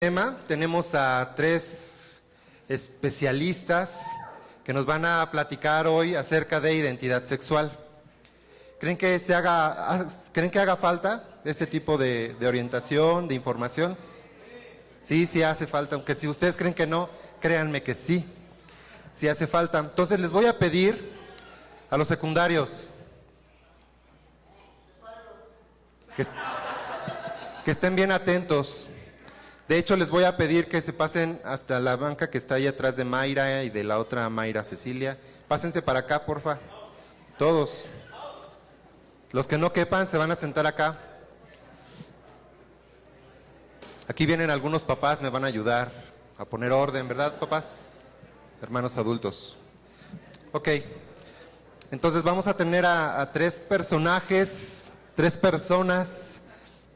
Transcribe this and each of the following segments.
tema. Tenemos a 3 especialistas que nos van a platicar hoy acerca de identidad sexual. ¿Creen que haga falta este tipo de orientación, de información? Sí hace falta, aunque si ustedes creen que no, créanme que sí hace falta. Entonces les voy a pedir a los secundarios que estén bien atentos. De hecho, les voy a pedir que se pasen hasta la banca que está ahí atrás de Mayra y de la otra Mayra Cecilia. Pásense para acá, porfa. Todos. Los que no quepan se van a sentar acá. Aquí vienen algunos papás, me van a ayudar a poner orden, ¿verdad, papás? Hermanos adultos. Ok. Entonces vamos a tener a 3 personajes, 3 personas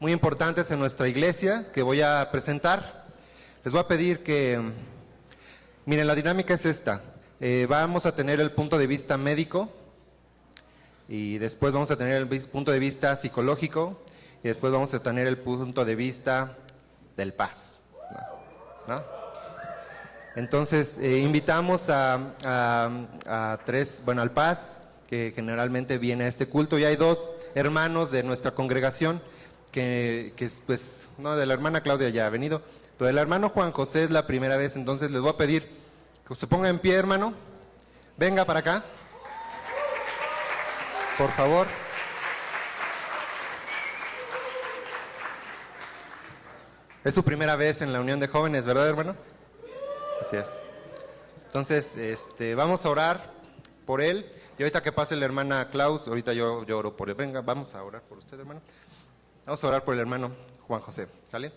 muy importantes en nuestra iglesia que voy a presentar. Les voy a pedir que, miren, la dinámica es esta. Vamos a tener el punto de vista médico y después vamos a tener el punto de vista psicológico y después vamos a tener el punto de vista del paz, ¿no? Entonces invitamos a 3, al paz, que generalmente viene a este culto, y hay 2 hermanos de nuestra congregación que pues, no, de la hermana Claudia ya ha venido, pero del hermano Juan José es la primera vez. Entonces les voy a pedir que se ponga en pie, hermano. Venga para acá, por favor. Es su primera vez en la unión de jóvenes, ¿verdad, hermano? Así es. Entonces, vamos a orar por él. Y ahorita que pase la hermana Klaus, ahorita yo oro por él. Venga, vamos a orar por usted, hermano. Vamos a orar por el hermano Juan José, ¿sale?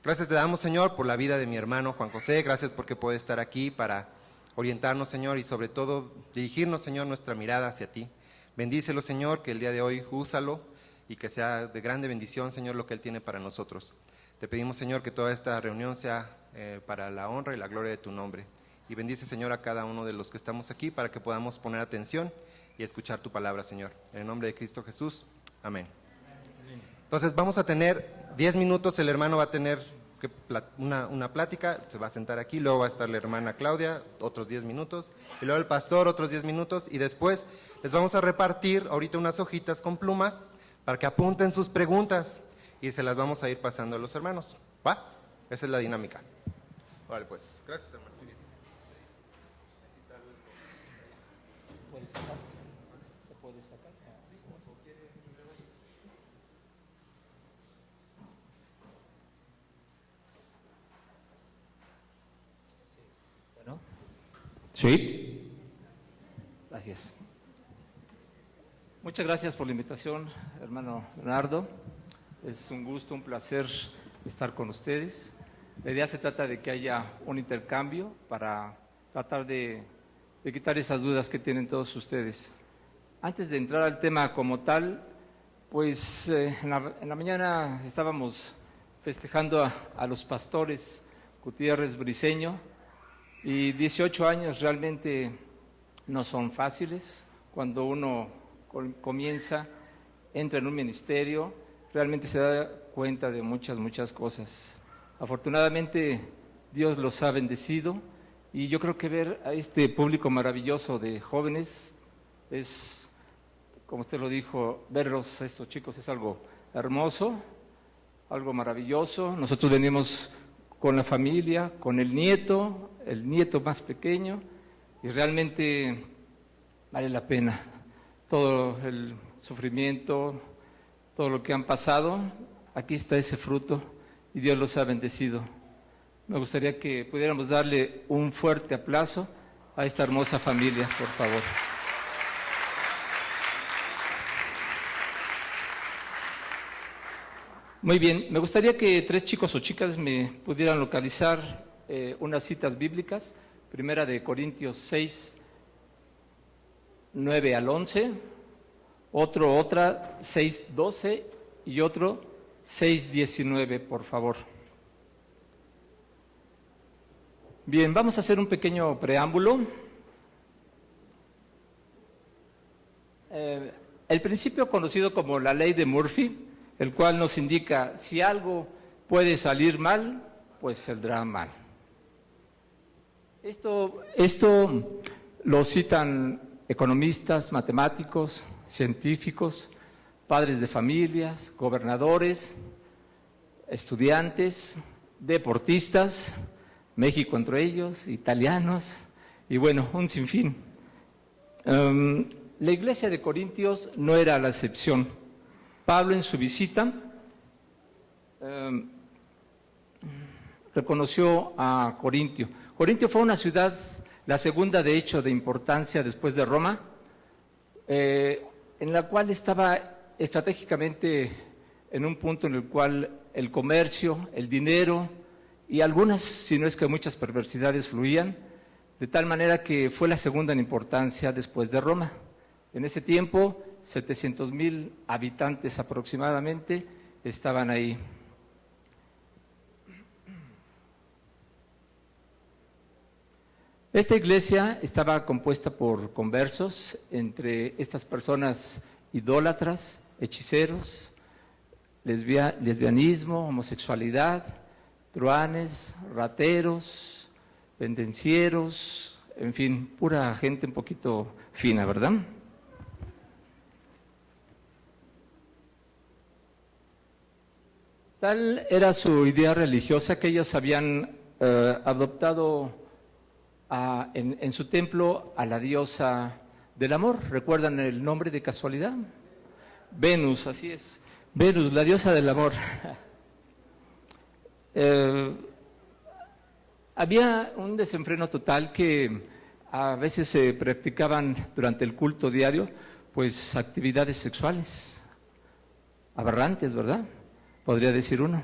Gracias te damos, Señor, por la vida de mi hermano Juan José. Gracias porque puede estar aquí para orientarnos, Señor, y sobre todo dirigirnos, Señor, nuestra mirada hacia ti. Bendícelo, Señor, que el día de hoy úsalo y que sea de grande bendición, Señor, lo que Él tiene para nosotros. Te pedimos, Señor, que toda esta reunión sea para la honra y la gloria de tu nombre. Y bendice, Señor, a cada uno de los que estamos aquí para que podamos poner atención y escuchar tu palabra, Señor. En el nombre de Cristo Jesús. Amén. Entonces vamos a tener 10 minutos, el hermano va a tener una plática, se va a sentar aquí, luego va a estar la hermana Claudia, otros 10 minutos, y luego el pastor, otros 10 minutos, y después les vamos a repartir ahorita unas hojitas con plumas para que apunten sus preguntas y se las vamos a ir pasando a los hermanos. ¿Va? Esa es la dinámica. Vale, pues, gracias, hermano. ¿Se puede sacar? Bueno. Sí. Gracias. Muchas gracias por la invitación, hermano Leonardo. Es un gusto, un placer estar con ustedes. La idea se trata de que haya un intercambio para tratar de quitar esas dudas que tienen todos ustedes. Antes de entrar al tema como tal, pues en la mañana estábamos festejando a los pastores Gutiérrez Briceño, y 18 años realmente no son fáciles. Cuando uno comienza, entra en un ministerio, realmente se da cuenta de muchas cosas. Afortunadamente Dios los ha bendecido, y yo creo que ver a este público maravilloso de jóvenes es, como usted lo dijo, verlos a estos chicos es algo hermoso, algo maravilloso. Nosotros venimos con la familia, con el nieto más pequeño, y realmente vale la pena todo el sufrimiento, todo lo que han pasado. Aquí está ese fruto y Dios los ha bendecido. Me gustaría que pudiéramos darle un fuerte aplauso a esta hermosa familia, por favor. Muy bien, me gustaría que 3 chicos o chicas me pudieran localizar unas citas bíblicas. Primera de Corintios 6, 9 al 11, otra 6, 12 y otro 6, 19, por favor. Bien, vamos a hacer un pequeño preámbulo. El principio conocido como la ley de Murphy, el cual nos indica si algo puede salir mal, pues saldrá mal. Esto lo citan economistas, matemáticos, científicos, padres de familias, gobernadores, estudiantes, deportistas, México entre ellos, italianos, y bueno, un sinfín. La iglesia de Corintios no era la excepción. Pablo en su visita reconoció a Corintio. Corintio fue una ciudad, la segunda de hecho de importancia después de Roma, en la cual estaba estratégicamente en un punto en el cual el comercio, el dinero y algunas, si no es que muchas perversidades fluían, de tal manera que fue la segunda en importancia después de Roma. En ese tiempo, 700,000 habitantes aproximadamente estaban ahí. Esta iglesia estaba compuesta por conversos, entre estas personas idólatras, hechiceros, lesbianismo, homosexualidad, truanes, rateros, pendencieros, en fin, pura gente un poquito fina, ¿verdad? Tal era su idea religiosa que ellos habían adoptado en su templo a la diosa del amor. ¿Recuerdan el nombre de casualidad? Venus, así es. Venus, la diosa del amor. Había un desenfreno total que a veces se practicaban durante el culto diario, pues actividades sexuales, aberrantes, ¿verdad? Podría decir uno.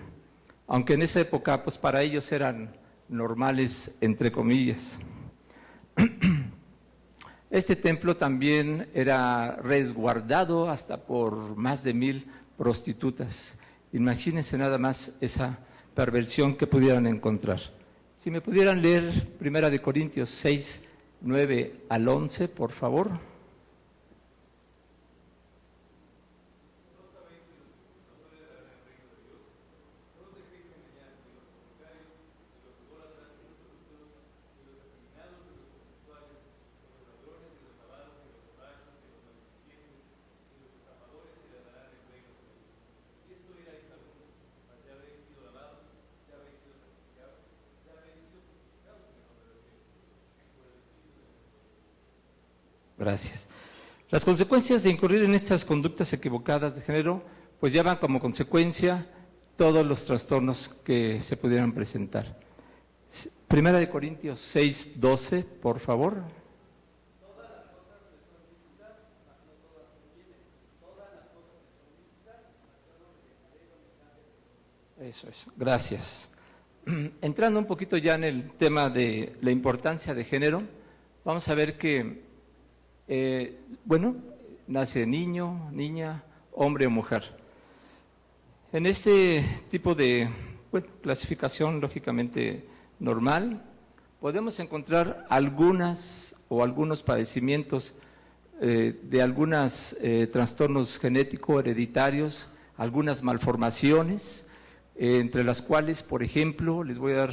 Aunque en esa época, pues para ellos eran normales, entre comillas. Este templo también era resguardado hasta por más de 1,000 prostitutas. Imagínense nada más esa perversión que pudieran encontrar. Si me pudieran leer 1 Corintios 6, 9 al 11, por favor. Gracias. Las consecuencias de incurrir en estas conductas equivocadas de género, pues llevan como consecuencia todos los trastornos que se pudieran presentar. 1 Corintios 6, 12, por favor. Todas las cosas les son lícitas, mas no todas convienen. Todas las cosas les son lícitas, mas yo no me dejaré dominar. Eso es, gracias. Entrando un poquito ya en el tema de la importancia de género, vamos a ver que nace niño, niña, hombre o mujer. En este tipo de clasificación lógicamente normal, podemos encontrar algunos padecimientos de algunos trastornos genéticos hereditarios, algunas malformaciones, entre las cuales, por ejemplo, les voy a dar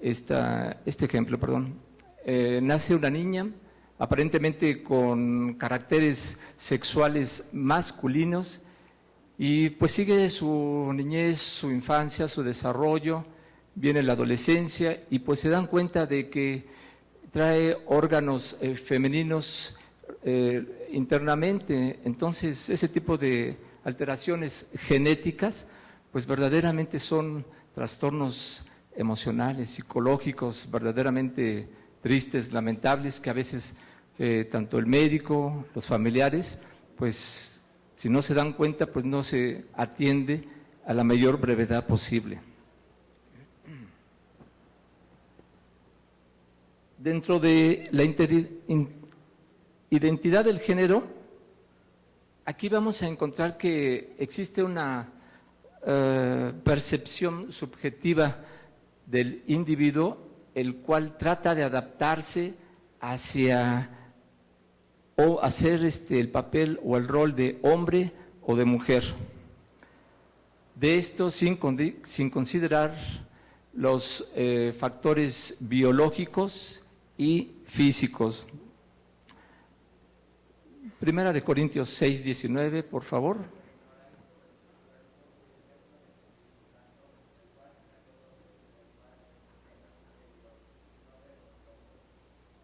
este ejemplo, nace una niña aparentemente con caracteres sexuales masculinos y pues sigue su niñez, su infancia, su desarrollo, viene la adolescencia y pues se dan cuenta de que trae órganos femeninos internamente. Entonces ese tipo de alteraciones genéticas pues verdaderamente son trastornos emocionales, psicológicos, verdaderamente tristes, lamentables, que a veces tanto el médico, los familiares, pues si no se dan cuenta, pues no se atiende a la mayor brevedad posible. Dentro de la identidad del género, aquí vamos a encontrar que existe una percepción subjetiva del individuo, el cual trata de adaptarse hacia o hacer el papel o el rol de hombre o de mujer. De esto sin considerar los factores biológicos y físicos. Primera de Corintios 6:19, por favor.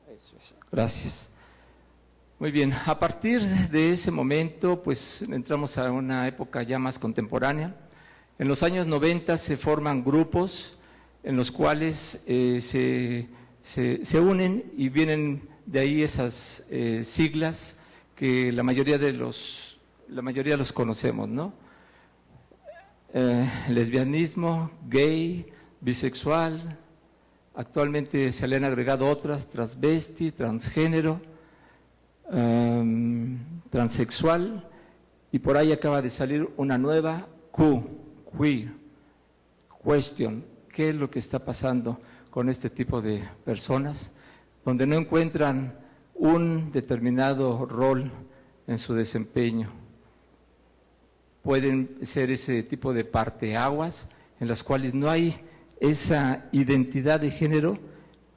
Eso es. Gracias. Muy bien, a partir de ese momento, pues entramos a una época ya más contemporánea. En los años 90 se forman grupos en los cuales se unen y vienen de ahí esas siglas que la mayoría los conocemos, ¿no? Lesbianismo, gay, bisexual, actualmente se le han agregado otras, transvesti, transgénero, transexual, y por ahí acaba de salir una nueva queer, question. ¿Qué es lo que está pasando con este tipo de personas? Donde no encuentran un determinado rol en su desempeño. Pueden ser ese tipo de parteaguas en las cuales no hay esa identidad de género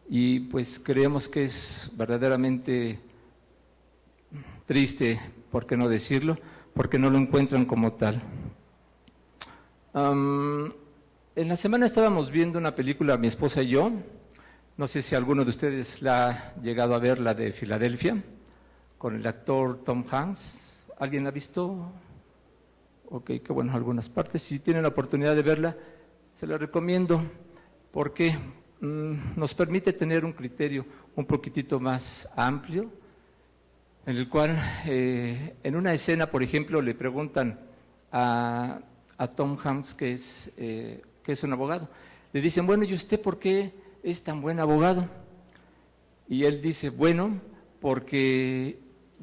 y pues creemos que es verdaderamente triste, ¿por qué no decirlo? Porque no lo encuentran como tal. En la semana estábamos viendo una película, mi esposa y yo, no sé si alguno de ustedes la ha llegado a ver, la de Filadelfia, con el actor Tom Hanks. ¿Alguien la ha visto? Ok, qué bueno, algunas partes. Si tienen la oportunidad de verla, se la recomiendo, porque nos permite tener un criterio un poquitito más amplio, en el cual en una escena, por ejemplo, le preguntan a Tom Hanks, que es un abogado, le dicen, bueno, ¿y usted por qué es tan buen abogado? Y él dice, bueno, porque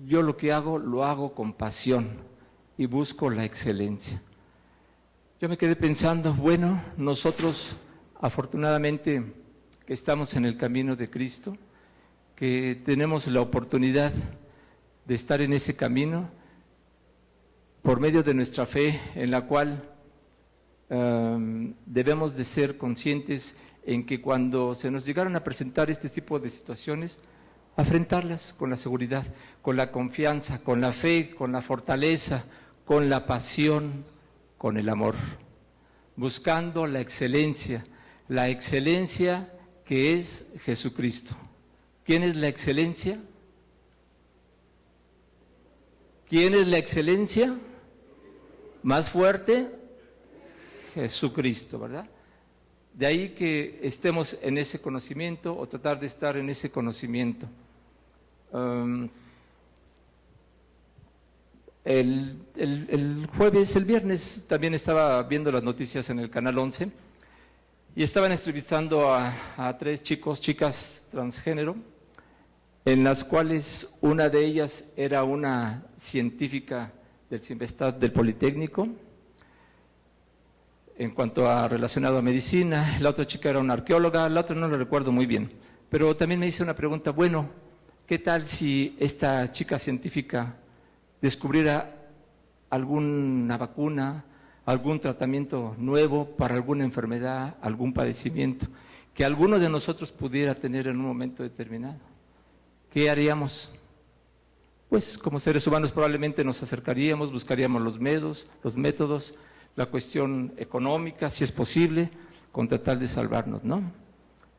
yo lo que hago, lo hago con pasión y busco la excelencia. Yo me quedé pensando, bueno, nosotros afortunadamente que estamos en el camino de Cristo, que tenemos la oportunidad de estar en ese camino por medio de nuestra fe, en la cual debemos de ser conscientes en que cuando se nos llegaron a presentar este tipo de situaciones, afrontarlas con la seguridad, con la confianza, con la fe, con la fortaleza, con la pasión, con el amor, buscando la excelencia que es Jesucristo. ¿Quién es la excelencia? ¿Quién es la excelencia? Más fuerte, Jesucristo, ¿verdad? De ahí que estemos en ese conocimiento o tratar de estar en ese conocimiento. El viernes también estaba viendo las noticias en el Canal 11 y estaban entrevistando a 3 chicas transgénero, en las cuales una de ellas era una científica del CIMBESTAT del Politécnico, en cuanto a relacionado a medicina, la otra chica era una arqueóloga, la otra no la recuerdo muy bien, pero también me hice una pregunta, bueno, ¿qué tal si esta chica científica descubriera alguna vacuna, algún tratamiento nuevo para alguna enfermedad, algún padecimiento, que alguno de nosotros pudiera tener en un momento determinado? ¿Qué haríamos? Pues como seres humanos probablemente nos acercaríamos, buscaríamos los métodos, la cuestión económica, si es posible, con tratar de salvarnos, ¿no?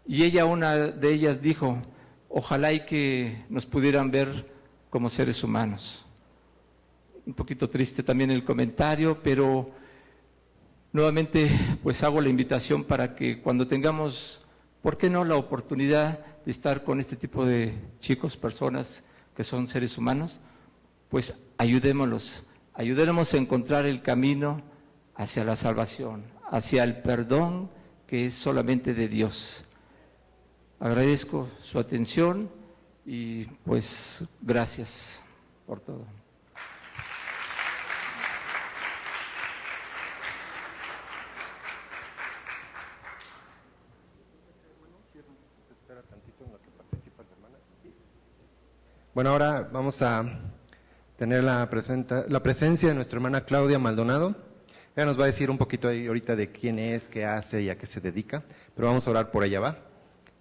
Y una de ellas dijo, ojalá y que nos pudieran ver como seres humanos. Un poquito triste también el comentario, pero nuevamente pues hago la invitación para que cuando tengamos, ¿por qué no?, la oportunidad de estar con este tipo de chicos, personas que son seres humanos, pues ayudémoslos a encontrar el camino hacia la salvación, hacia el perdón que es solamente de Dios. Agradezco su atención y pues gracias por todo. Bueno, ahora vamos a tener la presencia de nuestra hermana Claudia Maldonado. Ella nos va a decir un poquito ahí ahorita de quién es, qué hace y a qué se dedica, pero vamos a orar por ella, ¿va?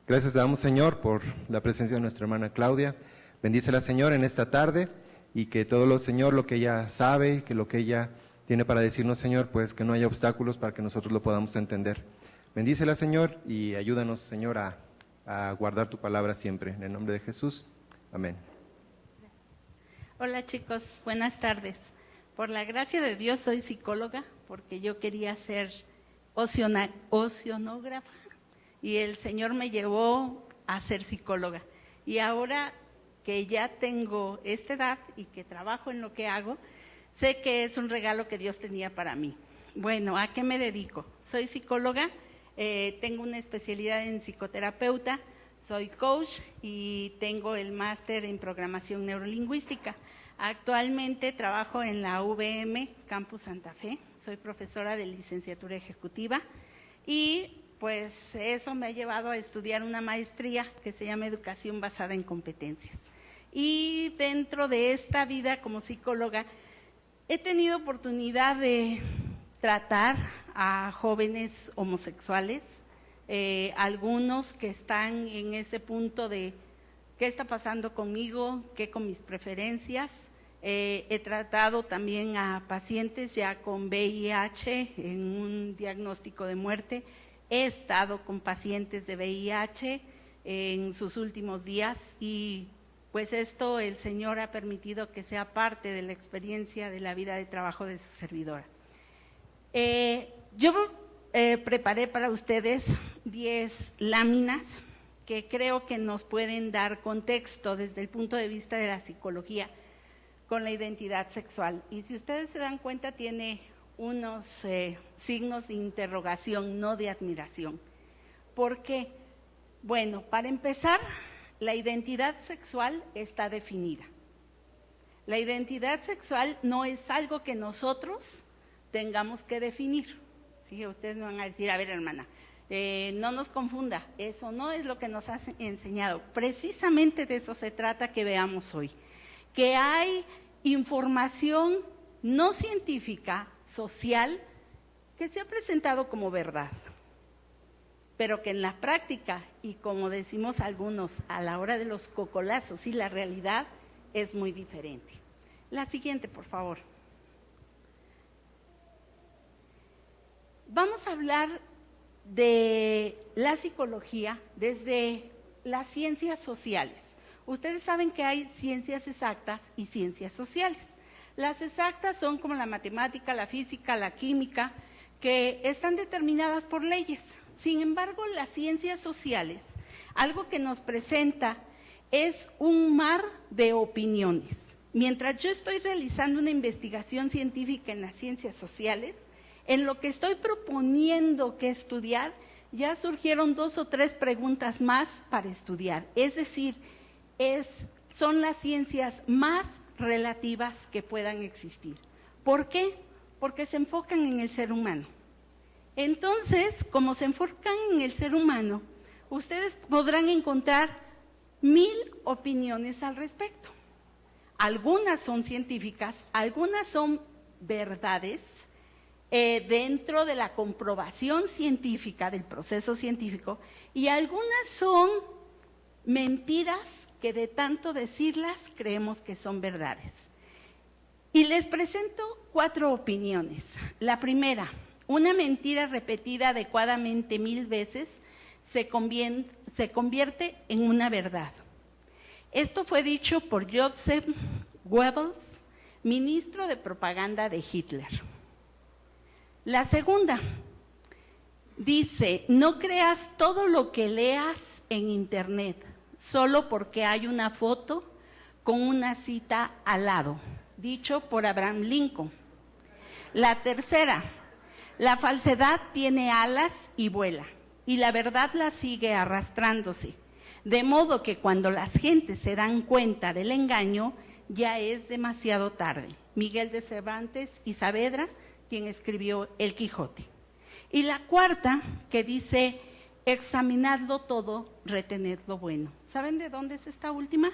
Gracias te damos, Señor, por la presencia de nuestra hermana Claudia. Bendícela, Señor, en esta tarde y que todo lo, Señor, lo que ella sabe, que lo que ella tiene para decirnos, Señor, pues que no haya obstáculos para que nosotros lo podamos entender. Bendícela, Señor, y ayúdanos, Señor, a guardar tu palabra siempre. En el nombre de Jesús. Amén. Hola chicos, buenas tardes. Por la gracia de Dios soy psicóloga porque yo quería ser oceanógrafa y el Señor me llevó a ser psicóloga. Y ahora que ya tengo esta edad y que trabajo en lo que hago, sé que es un regalo que Dios tenía para mí. Bueno, ¿a qué me dedico? Soy psicóloga, tengo una especialidad en psicoterapeuta, soy coach y tengo el máster en programación neurolingüística. Actualmente trabajo en la UVM Campus Santa Fe, soy profesora de licenciatura ejecutiva y pues eso me ha llevado a estudiar una maestría que se llama Educación Basada en Competencias. Y dentro de esta vida como psicóloga he tenido oportunidad de tratar a jóvenes homosexuales, algunos que están en ese punto de qué está pasando conmigo, qué con mis preferencias. He tratado también a pacientes ya con VIH en un diagnóstico de muerte. He estado con pacientes de VIH en sus últimos días y pues esto el Señor ha permitido que sea parte de la experiencia de la vida de trabajo de su servidora. Yo preparé para ustedes 10 láminas que creo que nos pueden dar contexto desde el punto de vista de la psicología con la identidad sexual. Y si ustedes se dan cuenta, tiene unos signos de interrogación, no de admiración. ¿Por qué? Bueno, para empezar, la identidad sexual está definida. La identidad sexual no es algo que nosotros tengamos que definir. ¿Sí? Ustedes me van a decir, a ver, hermana, no nos confunda, eso no es lo que nos has enseñado. Precisamente de eso se trata que veamos hoy. Que hay información no científica, social, que se ha presentado como verdad, pero que en la práctica, y como decimos algunos, a la hora de los cocolazos y la realidad, es muy diferente. La siguiente, por favor. Vamos a hablar de la psicología desde las ciencias sociales. Ustedes saben que hay ciencias exactas y ciencias sociales. Las exactas son como la matemática, la física, la química, que están determinadas por leyes. Sin embargo, las ciencias sociales, algo que nos presenta es un mar de opiniones. Mientras yo estoy realizando una investigación científica en las ciencias sociales, en lo que estoy proponiendo que estudiar, ya surgieron 2 o 3 preguntas más para estudiar. Es decir, son las ciencias más relativas que puedan existir. ¿Por qué? Porque se enfocan en el ser humano. Entonces, como se enfocan en el ser humano, ustedes podrán encontrar 1000 opiniones al respecto. Algunas son científicas, algunas son verdades dentro de la comprobación científica, del proceso científico, y algunas son mentiras que de tanto decirlas creemos que son verdades. Y les presento 4 opiniones. La primera, una mentira repetida adecuadamente 1000 veces se convierte en una verdad. Esto fue dicho por Joseph Goebbels, ministro de propaganda de Hitler. La segunda dice, no creas todo lo que leas en internet, solo porque hay una foto con una cita al lado, dicho por Abraham Lincoln. La tercera, la falsedad tiene alas y vuela, y la verdad la sigue arrastrándose, de modo que cuando las gentes se dan cuenta del engaño, ya es demasiado tarde. Miguel de Cervantes y Saavedra, quien escribió El Quijote. Y la cuarta, que dice, examinadlo todo, retened lo bueno. ¿Saben de dónde es esta última?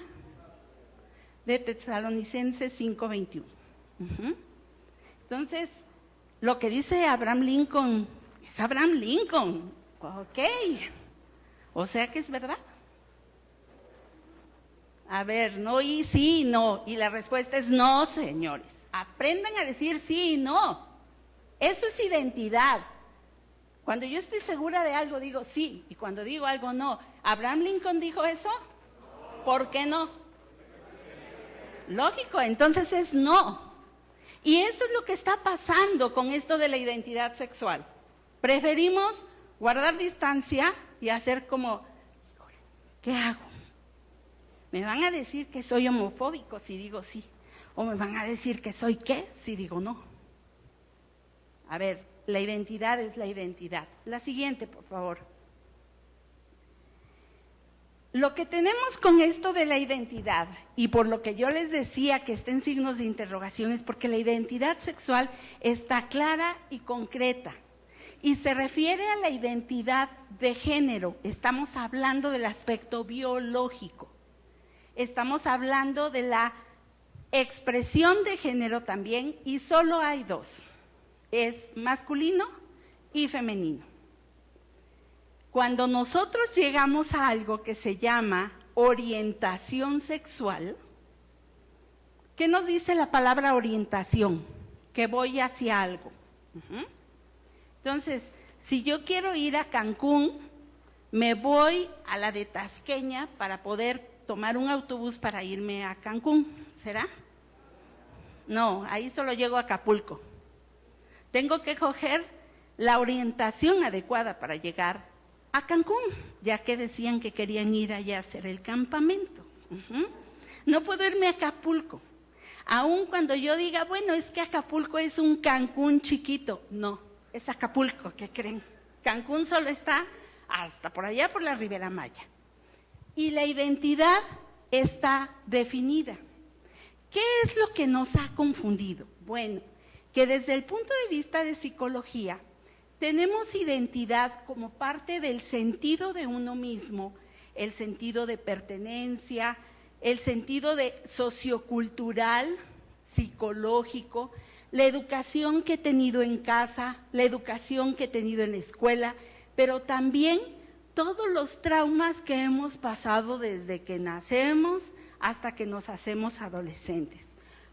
De Tesalonicenses 5:21. Entonces, lo que dice Abraham Lincoln es Abraham Lincoln. Ok, o sea que es verdad. A ver, no y sí, no. Y la respuesta es no, señores. Aprendan a decir sí y no. Eso es identidad. Cuando yo estoy segura de algo, digo sí. Y cuando digo algo, no. ¿Abraham Lincoln dijo eso? ¿Por qué no? Lógico, entonces es no. Y eso es lo que está pasando con esto de la identidad sexual. Preferimos guardar distancia y hacer como, ¿qué hago? ¿Me van a decir que soy homofóbico si digo sí? ¿O me van a decir que soy qué si digo no? A ver, la identidad es la identidad. La siguiente, por favor. Lo que tenemos con esto de la identidad, y por lo que yo les decía que está en signos de interrogación, es porque la identidad sexual está clara y concreta. Y se refiere a la identidad de género. Estamos hablando del aspecto biológico. Estamos hablando de la expresión de género también, y solo hay dos. Es masculino y femenino. Cuando nosotros llegamos a algo que se llama orientación sexual, ¿qué nos dice la palabra orientación? Que voy hacia algo. Entonces, si yo quiero ir a Cancún, me voy a la de Tasqueña para poder tomar un autobús para irme a Cancún, ¿será? No, ahí solo llego a Acapulco. Tengo que coger la orientación adecuada para llegar a Cancún, ya que decían que querían ir allá a hacer el campamento. No puedo irme a Acapulco, aun cuando yo diga, bueno, es que Acapulco es un Cancún chiquito. No, es Acapulco, ¿qué creen? Cancún solo está hasta por allá, por la Ribera Maya. Y la identidad está definida. ¿Qué es lo que nos ha confundido? Bueno, que desde el punto de vista de psicología, tenemos identidad como parte del sentido de uno mismo, el sentido de pertenencia, el sentido de sociocultural, psicológico, la educación que he tenido en casa, la educación que he tenido en la escuela, pero también todos los traumas que hemos pasado desde que nacemos hasta que nos hacemos adolescentes.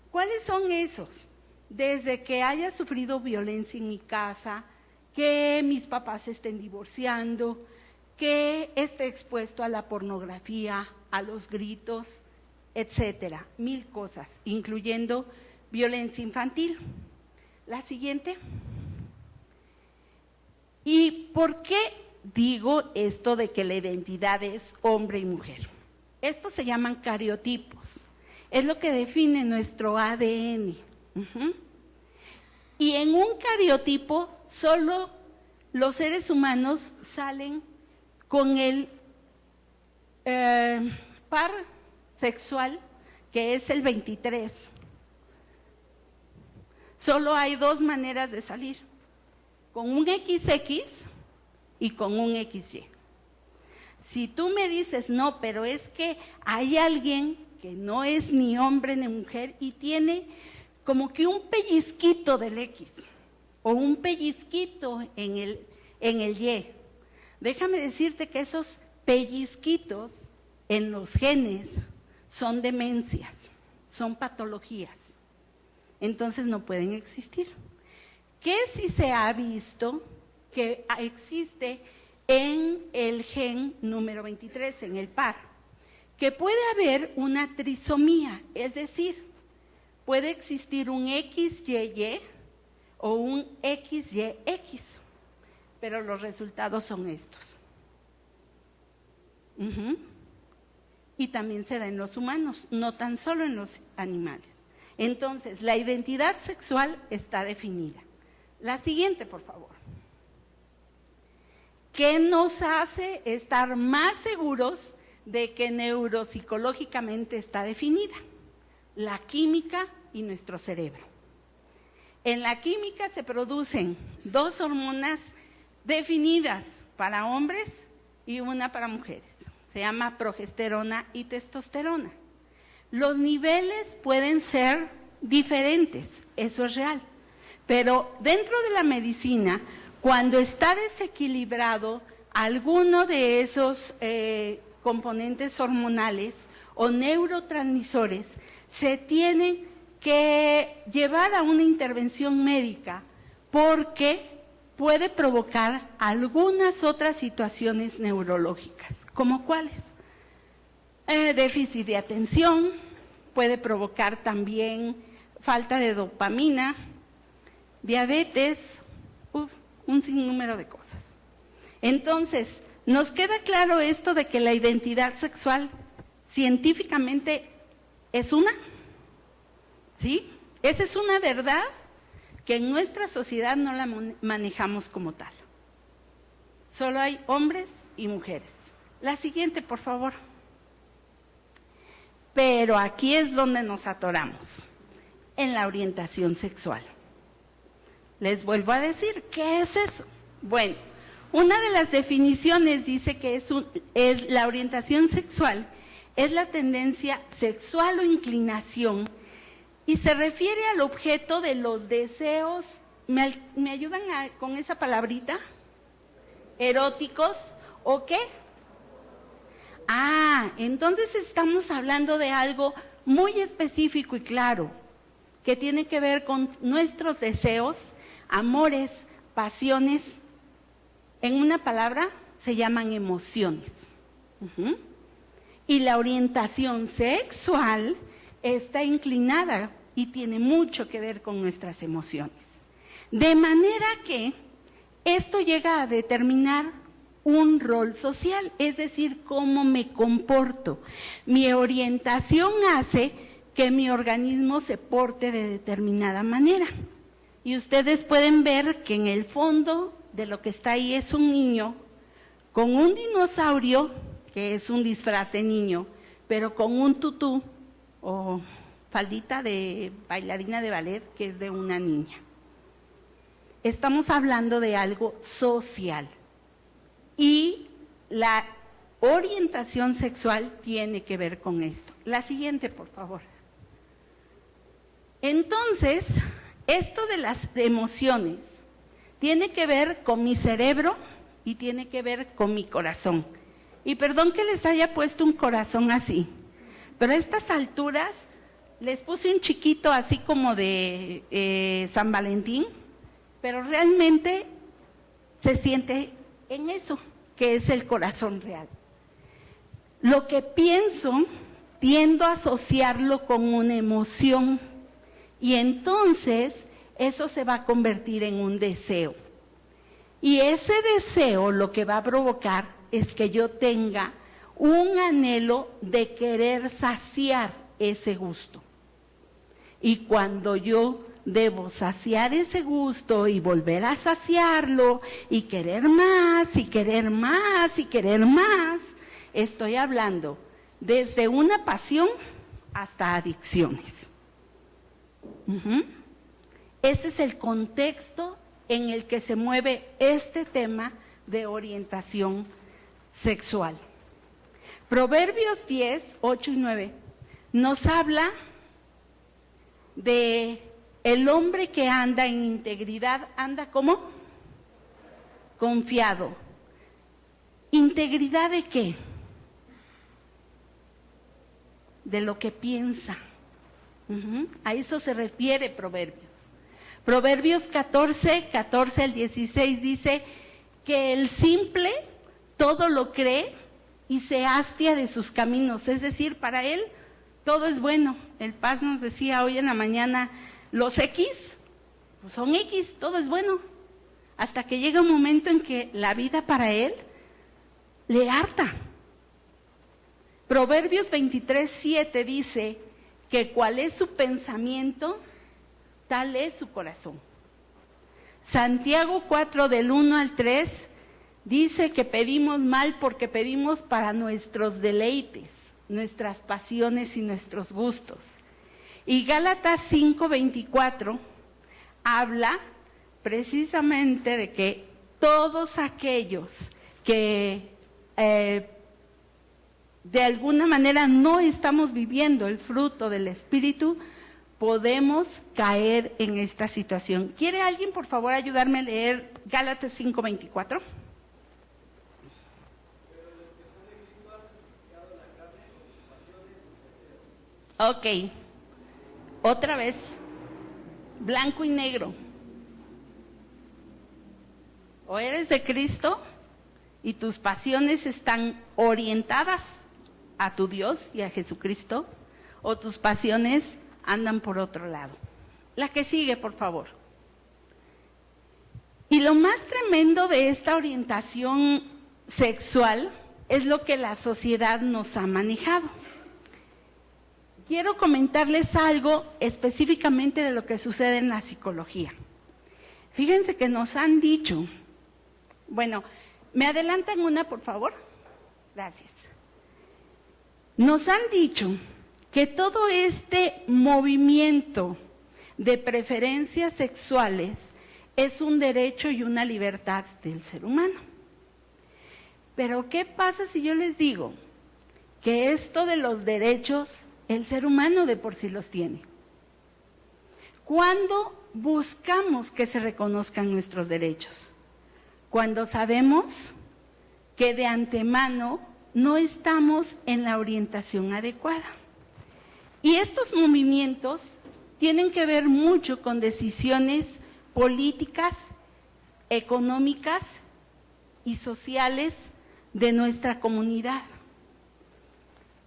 ¿Cuáles son esos? Desde que haya sufrido violencia en mi casa, que mis papás estén divorciando, que esté expuesto a la pornografía, a los gritos, etcétera, 1000 cosas, incluyendo violencia infantil. La siguiente. ¿Y por qué digo esto de que la identidad es hombre y mujer? Estos se llaman cariotipos. Es lo que define nuestro ADN. Y en un cariotipo solo los seres humanos salen con el par sexual, que es el 23. Solo hay dos maneras de salir, con un XX y con un XY. Si tú me dices, no, pero es que hay alguien que no es ni hombre ni mujer y tiene como que un pellizquito del X o un pellizquito en el Y. Déjame decirte que esos pellizquitos en los genes son demencias, son patologías. Entonces no pueden existir. ¿Qué sí se ha visto que existe en el gen número 23, en el par? Que puede haber una trisomía, es decir, puede existir un XYY o un XYX, pero los resultados son estos. Y también se da en los humanos, no tan solo en los animales. Entonces, la identidad sexual está definida. La siguiente, por favor. ¿Qué nos hace estar más seguros de que neuropsicológicamente está definida? La química y nuestro cerebro. En la química se producen dos hormonas definidas para hombres y una para mujeres. Se llama progesterona y testosterona. Los niveles pueden ser diferentes, eso es real, Pero dentro de la medicina, cuando está desequilibrado alguno de esos componentes hormonales o neurotransmisores, se tiene que llevar a una intervención médica porque puede provocar algunas otras situaciones neurológicas. ¿Como cuáles? Déficit de atención, puede provocar también falta de dopamina, diabetes, un sinnúmero de cosas. Entonces, nos queda claro esto de que la identidad sexual científicamente es una, ¿sí? Esa es una verdad que en nuestra sociedad no la manejamos como tal. Solo hay hombres y mujeres. La siguiente, por favor. Pero aquí es donde nos atoramos, en la orientación sexual. Les vuelvo a decir, ¿qué es eso? Bueno, una de las definiciones dice que es la orientación sexual, es la tendencia sexual o inclinación, y se refiere al objeto de los deseos, ¿me ayudan con esa palabrita? ¿Eróticos o qué? Entonces estamos hablando de algo muy específico y claro, que tiene que ver con nuestros deseos, amores, pasiones. En una palabra se llaman emociones. Y la orientación sexual está inclinada y tiene mucho que ver con nuestras emociones. De manera que esto llega a determinar un rol social, es decir, cómo me comporto. Mi orientación hace que mi organismo se porte de determinada manera. Y ustedes pueden ver que en el fondo de lo que está ahí es un niño con un dinosaurio, que es un disfraz de niño, pero con un tutú o faldita de bailarina de ballet, que es de una niña. Estamos hablando de algo social. Y la orientación sexual tiene que ver con esto. La siguiente, por favor. Entonces, esto de las emociones tiene que ver con mi cerebro y tiene que ver con mi corazón. Y perdón que les haya puesto un corazón así, pero a estas alturas les puse un chiquito así como de San Valentín, pero realmente se siente en eso, que es el corazón real. Lo que pienso, tiendo a asociarlo con una emoción y entonces eso se va a convertir en un deseo. Y ese deseo lo que va a provocar es que yo tenga un anhelo de querer saciar ese gusto. Y cuando yo debo saciar ese gusto y volver a saciarlo y querer más y querer más y querer más, estoy hablando desde una pasión hasta adicciones. Ese es el contexto en el que se mueve este tema de orientación sexual. Proverbios 10, 8 y 9 nos habla de el hombre que anda en integridad, anda ¿cómo? Confiado. ¿Integridad de qué? De lo que piensa. A eso se refiere Proverbios. Proverbios 14 al 16 dice que el simple todo lo cree y se hastia de sus caminos, es decir, para él todo es bueno. El Paz nos decía hoy en la mañana, los X, pues son X, todo es bueno, hasta que llega un momento en que la vida para él le harta. Proverbios 23:7 dice que cuál es su pensamiento, tal es su corazón. Santiago 4 del 1 al 3 dice que pedimos mal porque pedimos para nuestros deleites, nuestras pasiones y nuestros gustos. Y Gálatas 5:24 habla precisamente de que todos aquellos que de alguna manera no estamos viviendo el fruto del Espíritu, podemos caer en esta situación. ¿Quiere alguien, por favor, ayudarme a leer Gálatas 5:24? Ok, otra vez, blanco y negro. O eres de Cristo y tus pasiones están orientadas a tu Dios y a Jesucristo, o tus pasiones andan por otro lado. La que sigue, por favor. Y lo más tremendo de esta orientación sexual es lo que la sociedad nos ha manejado. Quiero comentarles algo específicamente de lo que sucede en la psicología. Fíjense que nos han dicho, bueno, ¿me adelantan una, por favor? Gracias. Nos han dicho que todo este movimiento de preferencias sexuales es un derecho y una libertad del ser humano. Pero ¿qué pasa si yo les digo que esto de los derechos, el ser humano de por sí los tiene? ¿Cuándo buscamos que se reconozcan nuestros derechos? Cuando sabemos que de antemano no estamos en la orientación adecuada. Y estos movimientos tienen que ver mucho con decisiones políticas, económicas y sociales de nuestra comunidad.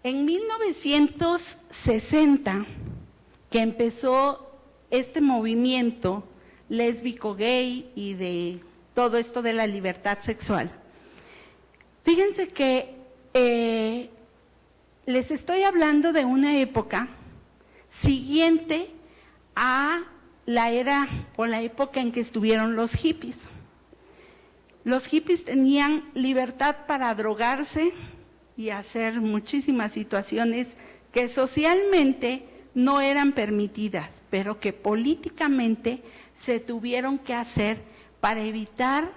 En 1960, que empezó este movimiento lésbico gay y de todo esto de la libertad sexual, fíjense que les estoy hablando de una época siguiente a la era o la época en que estuvieron los hippies. Los hippies tenían libertad para drogarse y hacer muchísimas situaciones que socialmente no eran permitidas, pero que políticamente se tuvieron que hacer para evitar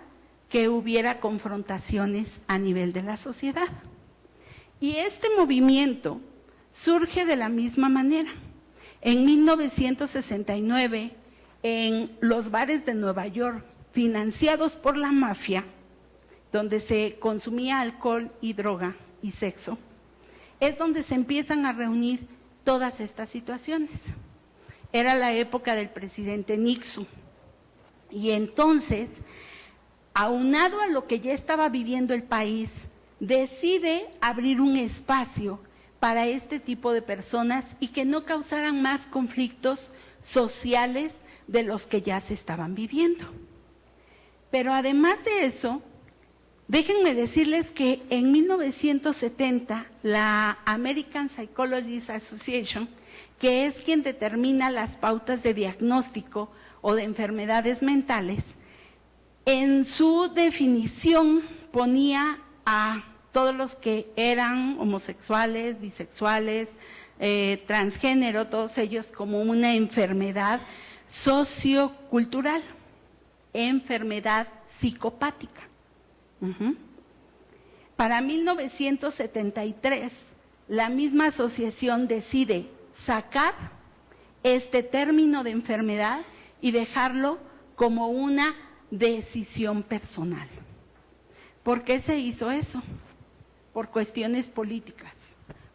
que hubiera confrontaciones a nivel de la sociedad. Y este movimiento surge de la misma manera. En 1969, en los bares de Nueva York, financiados por la mafia, donde se consumía alcohol y droga y sexo, es donde se empiezan a reunir todas estas situaciones. Era la época del presidente Nixon. Y entonces, aunado a lo que ya estaba viviendo el país, decide abrir un espacio para este tipo de personas y que no causaran más conflictos sociales de los que ya se estaban viviendo. Pero además de eso, déjenme decirles que en 1970 la American Psychologists Association, que es quien determina las pautas de diagnóstico o de enfermedades mentales, en su definición ponía a todos los que eran homosexuales, bisexuales, transgénero, todos ellos como una enfermedad sociocultural, enfermedad psicopática. Para 1973, la misma asociación decide sacar este término de enfermedad y dejarlo como una decisión personal. ¿Por qué se hizo eso? Por cuestiones políticas,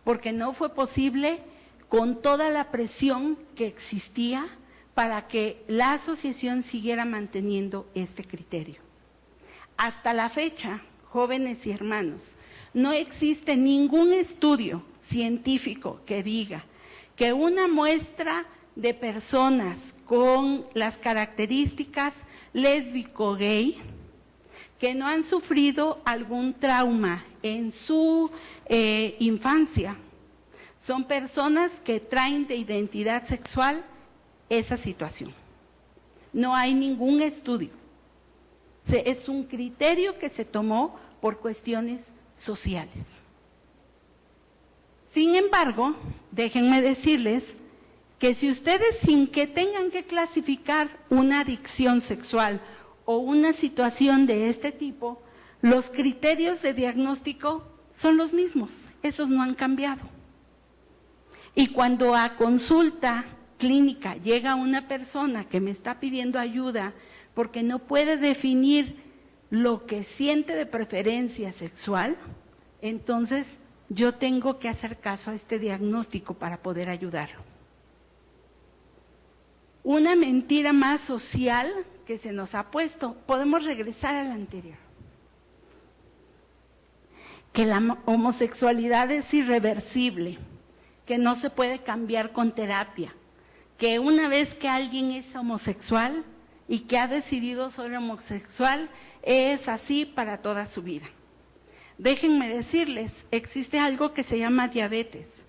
porque no fue posible con toda la presión que existía para que la asociación siguiera manteniendo este criterio. Hasta la fecha, jóvenes y hermanos, no existe ningún estudio científico que diga que una muestra de personas con las características lésbico-gay que no han sufrido algún trauma en su infancia, son personas que traen de identidad sexual esa situación. No hay ningún estudio. Es un criterio que se tomó por cuestiones sociales. Sin embargo, déjenme decirles que si ustedes, sin que tengan que clasificar una adicción sexual o una situación de este tipo, los criterios de diagnóstico son los mismos, esos no han cambiado. Y cuando a consulta clínica llega una persona que me está pidiendo ayuda porque no puede definir lo que siente de preferencia sexual, entonces yo tengo que hacer caso a este diagnóstico para poder ayudarlo. Una mentira más social que se nos ha puesto, podemos regresar a la anterior, que la homosexualidad es irreversible, que no se puede cambiar con terapia, que una vez que alguien es homosexual y que ha decidido ser homosexual, es así para toda su vida. Déjenme decirles, existe algo que se llama diabetes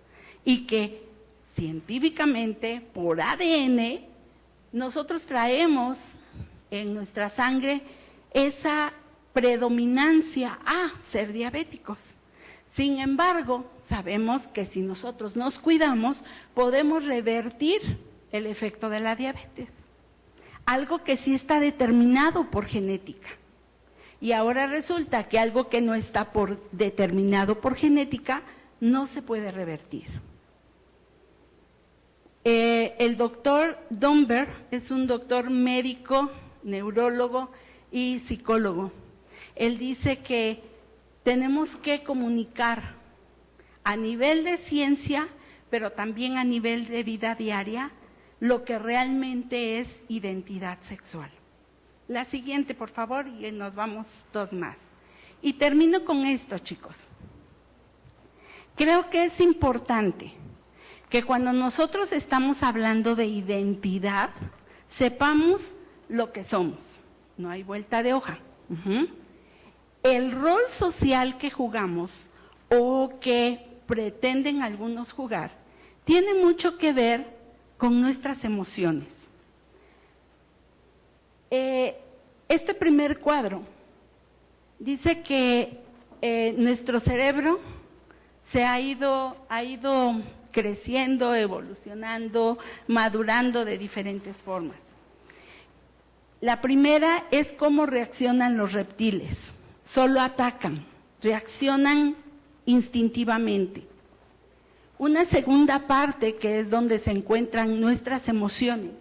y que científicamente, por ADN, nosotros traemos en nuestra sangre esa predominancia a ser diabéticos. Sin embargo, sabemos que si nosotros nos cuidamos, podemos revertir el efecto de la diabetes. Algo que sí está determinado por genética. Y ahora resulta que algo que no está determinado por genética no se puede revertir. El doctor Domberg es un doctor médico, neurólogo y psicólogo. Él dice que tenemos que comunicar a nivel de ciencia, pero también a nivel de vida diaria, lo que realmente es identidad sexual. La siguiente, por favor, y nos vamos dos más. Y termino con esto, chicos. Creo que es importante que cuando nosotros estamos hablando de identidad, sepamos lo que somos. No hay vuelta de hoja. El rol social que jugamos o que pretenden algunos jugar tiene mucho que ver con nuestras emociones. Este primer cuadro dice que nuestro cerebro se ha ido creciendo, evolucionando, madurando de diferentes formas. La primera es cómo reaccionan los reptiles. Solo atacan, reaccionan instintivamente. Una segunda parte, que es donde se encuentran nuestras emociones,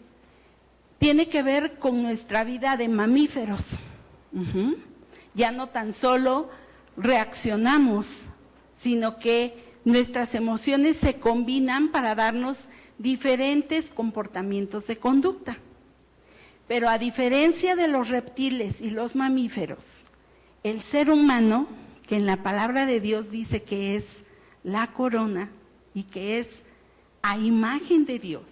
tiene que ver con nuestra vida de mamíferos. Ya no tan solo reaccionamos, sino que nuestras emociones se combinan para darnos diferentes comportamientos de conducta. Pero a diferencia de los reptiles y los mamíferos, el ser humano, que en la palabra de Dios dice que es la corona y que es a imagen de Dios,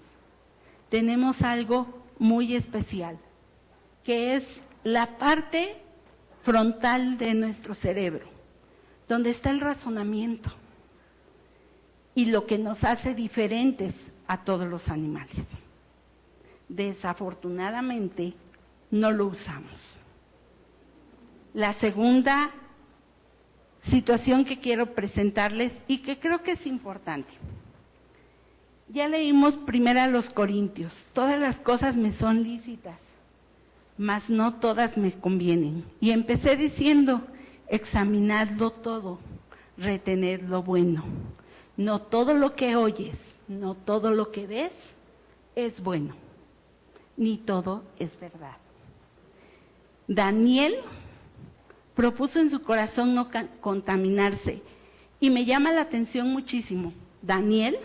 tenemos algo muy especial, que es la parte frontal de nuestro cerebro, donde está el razonamiento y lo que nos hace diferentes a todos los animales. Desafortunadamente, no lo usamos. La segunda situación que quiero presentarles y que creo que es importante. Ya leímos primero a los Corintios, todas las cosas me son lícitas, mas no todas me convienen. Y empecé diciendo, examinadlo todo, retened lo bueno. No todo lo que oyes, no todo lo que ves es bueno, ni todo es verdad. Daniel propuso en su corazón no contaminarse, y me llama la atención muchísimo, Daniel,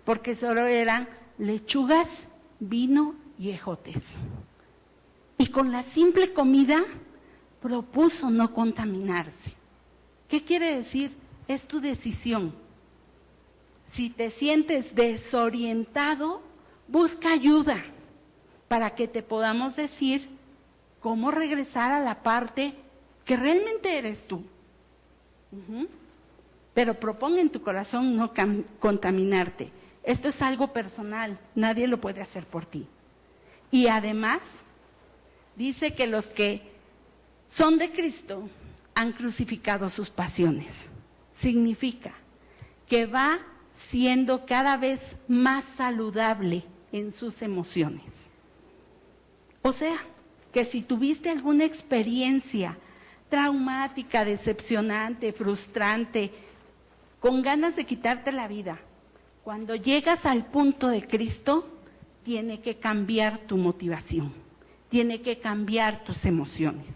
porque solo eran lechugas, vino y ejotes. Y con la simple comida propuso no contaminarse. ¿Qué quiere decir? Es tu decisión. Si te sientes desorientado, busca ayuda para que te podamos decir cómo regresar a la parte que realmente eres tú. Pero propon en tu corazón no contaminarte. Esto es algo personal, nadie lo puede hacer por ti. Y además, dice que los que son de Cristo han crucificado sus pasiones. Significa que va siendo cada vez más saludable en sus emociones. O sea, que si tuviste alguna experiencia traumática, decepcionante, frustrante, con ganas de quitarte la vida, cuando llegas al punto de Cristo, tiene que cambiar tu motivación, tiene que cambiar tus emociones.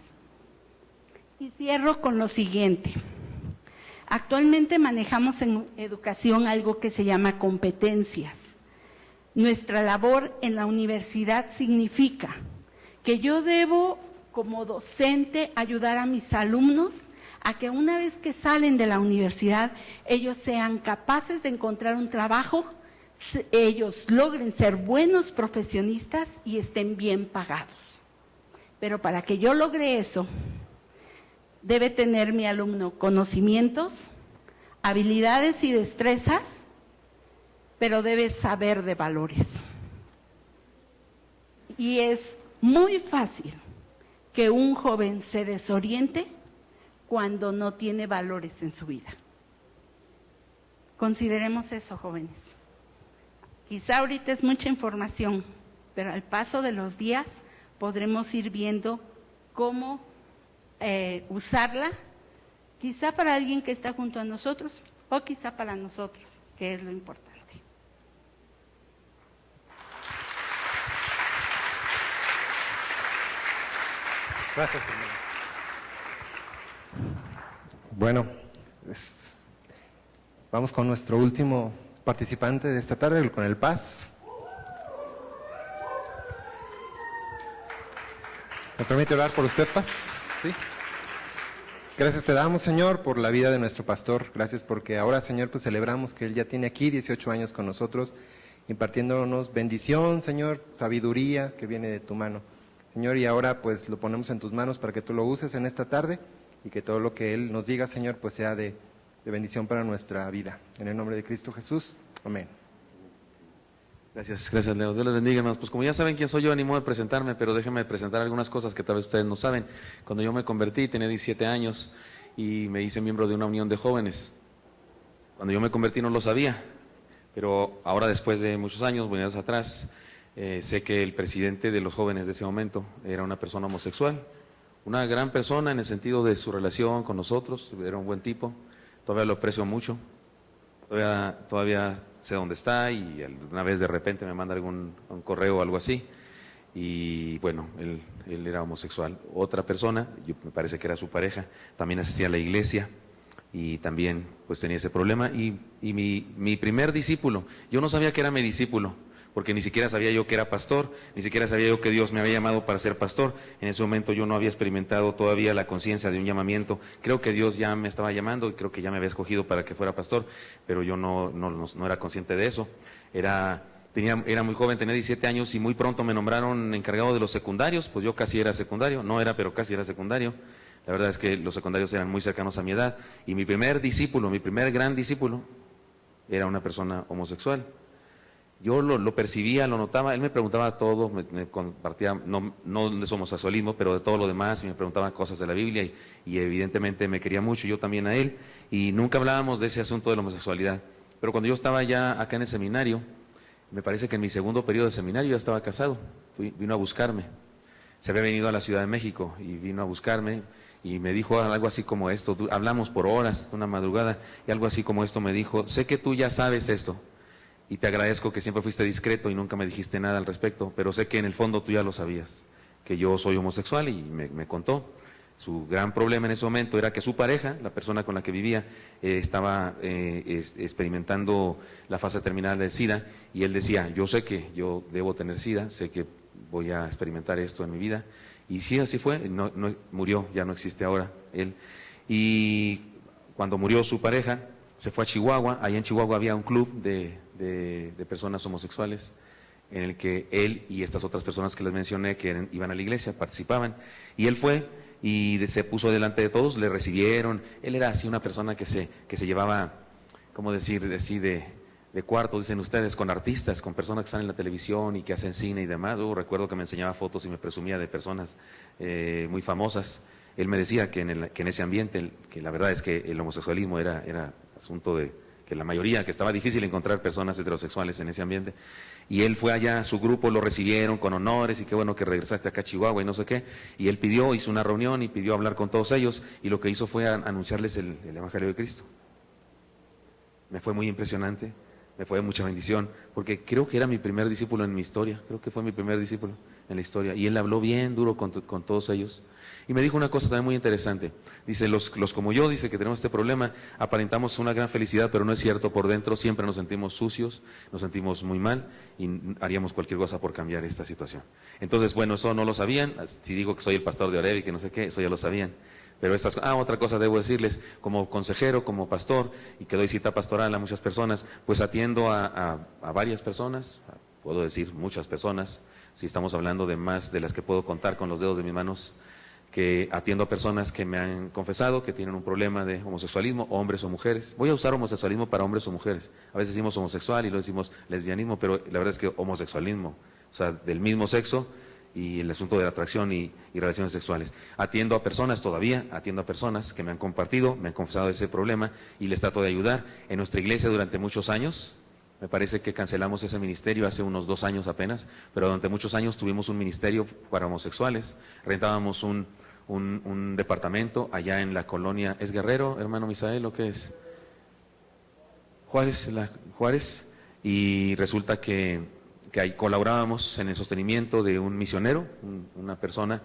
Y cierro con lo siguiente. Actualmente manejamos en educación algo que se llama competencias. Nuestra labor en la universidad significa que yo debo, como docente, ayudar a mis alumnos a que una vez que salen de la universidad, ellos sean capaces de encontrar un trabajo, ellos logren ser buenos profesionistas y estén bien pagados. Pero para que yo logre eso, debe tener mi alumno conocimientos, habilidades y destrezas, pero debe saber de valores. Y es muy fácil que un joven se desoriente cuando no tiene valores en su vida. Consideremos eso, jóvenes. Quizá ahorita es mucha información, pero al paso de los días podremos ir viendo cómo usarla, quizá para alguien que está junto a nosotros o quizá para nosotros, que es lo importante. Gracias, hermano. Bueno, vamos con nuestro último participante de esta tarde, con el Paz. ¿Me permite orar por usted, Paz? ¿Sí? Gracias te damos, Señor, por la vida de nuestro pastor. Gracias porque ahora, Señor, pues celebramos que él ya tiene aquí 18 años con nosotros, impartiéndonos bendición, Señor, sabiduría que viene de tu mano. Señor, y ahora pues lo ponemos en tus manos para que tú lo uses en esta tarde y que todo lo que él nos diga, Señor, pues sea de bendición para nuestra vida. En el nombre de Cristo Jesús. Amén. Gracias, Leo. Dios les bendiga, hermanos. Pues como ya saben quién soy yo, ni modo de presentarme, pero déjenme presentar algunas cosas que tal vez ustedes no saben. Cuando yo me convertí, tenía 17 años y me hice miembro de una unión de jóvenes. Cuando yo me convertí no lo sabía, pero ahora después de muchos años, años atrás, sé que el presidente de los jóvenes de ese momento era una persona homosexual, una gran persona en el sentido de su relación con nosotros, era un buen tipo, todavía lo aprecio mucho, todavía sé dónde está y una vez de repente me manda un correo o algo así y bueno, él era homosexual. Otra persona, me parece que era su pareja, también asistía a la iglesia y también pues tenía ese problema y mi primer discípulo, yo no sabía que era mi discípulo, porque ni siquiera sabía yo que era pastor, ni siquiera sabía yo que Dios me había llamado para ser pastor. En ese momento yo no había experimentado todavía la conciencia de un llamamiento. Creo que Dios ya me estaba llamando y creo que ya me había escogido para que fuera pastor, pero yo no era consciente de eso. Era muy joven, tenía 17 años y muy pronto me nombraron encargado de los secundarios, pues yo casi era secundario, no era, pero casi era secundario. La verdad es que los secundarios eran muy cercanos a mi edad y mi primer gran discípulo, era una persona homosexual. Yo lo percibía, lo notaba, él me preguntaba todo, me compartía, no de su homosexualismo, pero de todo lo demás, y me preguntaba cosas de la Biblia, y evidentemente me quería mucho, yo también a él, y nunca hablábamos de ese asunto de la homosexualidad. Pero cuando yo estaba ya acá en el seminario, me parece que en mi segundo periodo de seminario ya estaba casado, vino a buscarme, se había venido a la Ciudad de México, y vino a buscarme, y me dijo algo así como esto, hablamos por horas, una madrugada, y algo así como esto me dijo, sé que tú ya sabes esto, y te agradezco que siempre fuiste discreto y nunca me dijiste nada al respecto, pero sé que en el fondo tú ya lo sabías, que yo soy homosexual y me contó. Su gran problema en ese momento era que su pareja, la persona con la que vivía, estaba experimentando la fase terminal del SIDA y él decía, yo sé que yo debo tener SIDA, sé que voy a experimentar esto en mi vida. Y sí, así fue, no, murió, ya no existe ahora él. Y cuando murió su pareja, se fue a Chihuahua, ahí en Chihuahua había un club de personas homosexuales en el que él y estas otras personas que les mencioné que iban a la iglesia, participaban, y él fue y se puso delante de todos, le recibieron, él era así una persona que se llevaba, ¿cómo decir?, así de cuartos, dicen ustedes, con artistas, con personas que están en la televisión y que hacen cine y demás. Recuerdo que me enseñaba fotos y me presumía de personas muy famosas. Él me decía que en ese ambiente, que la verdad es que el homosexualismo era asunto de que la mayoría, que estaba difícil encontrar personas heterosexuales en ese ambiente, y él fue allá, su grupo lo recibieron con honores, y qué bueno que regresaste acá a Chihuahua y no sé qué, y él hizo una reunión y pidió hablar con todos ellos, y lo que hizo fue anunciarles el Evangelio de Cristo. Me fue muy impresionante, me fue de mucha bendición, porque creo que era mi primer discípulo en mi historia, creo que fue mi primer discípulo en la historia, y él habló bien duro con todos ellos, y me dijo una cosa también muy interesante, dice, los como yo, dice que tenemos este problema, aparentamos una gran felicidad, pero no es cierto, por dentro siempre nos sentimos sucios, nos sentimos muy mal, y haríamos cualquier cosa por cambiar esta situación. Entonces, bueno, eso no lo sabían, si digo que soy el pastor de Oreb y que no sé qué, eso ya lo sabían. Pero otra cosa debo decirles, como consejero, como pastor, y que doy cita pastoral a muchas personas, pues atiendo a varias personas, puedo decir muchas personas, si estamos hablando de más de las que puedo contar con los dedos de mis manos, que atiendo a personas que me han confesado que tienen un problema de homosexualismo, hombres o mujeres. Voy a usar homosexualismo para hombres o mujeres. A veces decimos homosexual y luego decimos lesbianismo, pero la verdad es que homosexualismo, o sea, del mismo sexo, y el asunto de la atracción y relaciones sexuales. Atiendo a personas que me han compartido, me han confesado ese problema y les trato de ayudar. En nuestra iglesia durante muchos años, me parece que cancelamos ese ministerio hace unos 2 años apenas, pero durante muchos años tuvimos un ministerio para homosexuales, rentábamos un departamento allá en la colonia, ¿es Guerrero, hermano Misael, o qué es? Juárez, y resulta que ahí colaborábamos en el sostenimiento de un misionero, una persona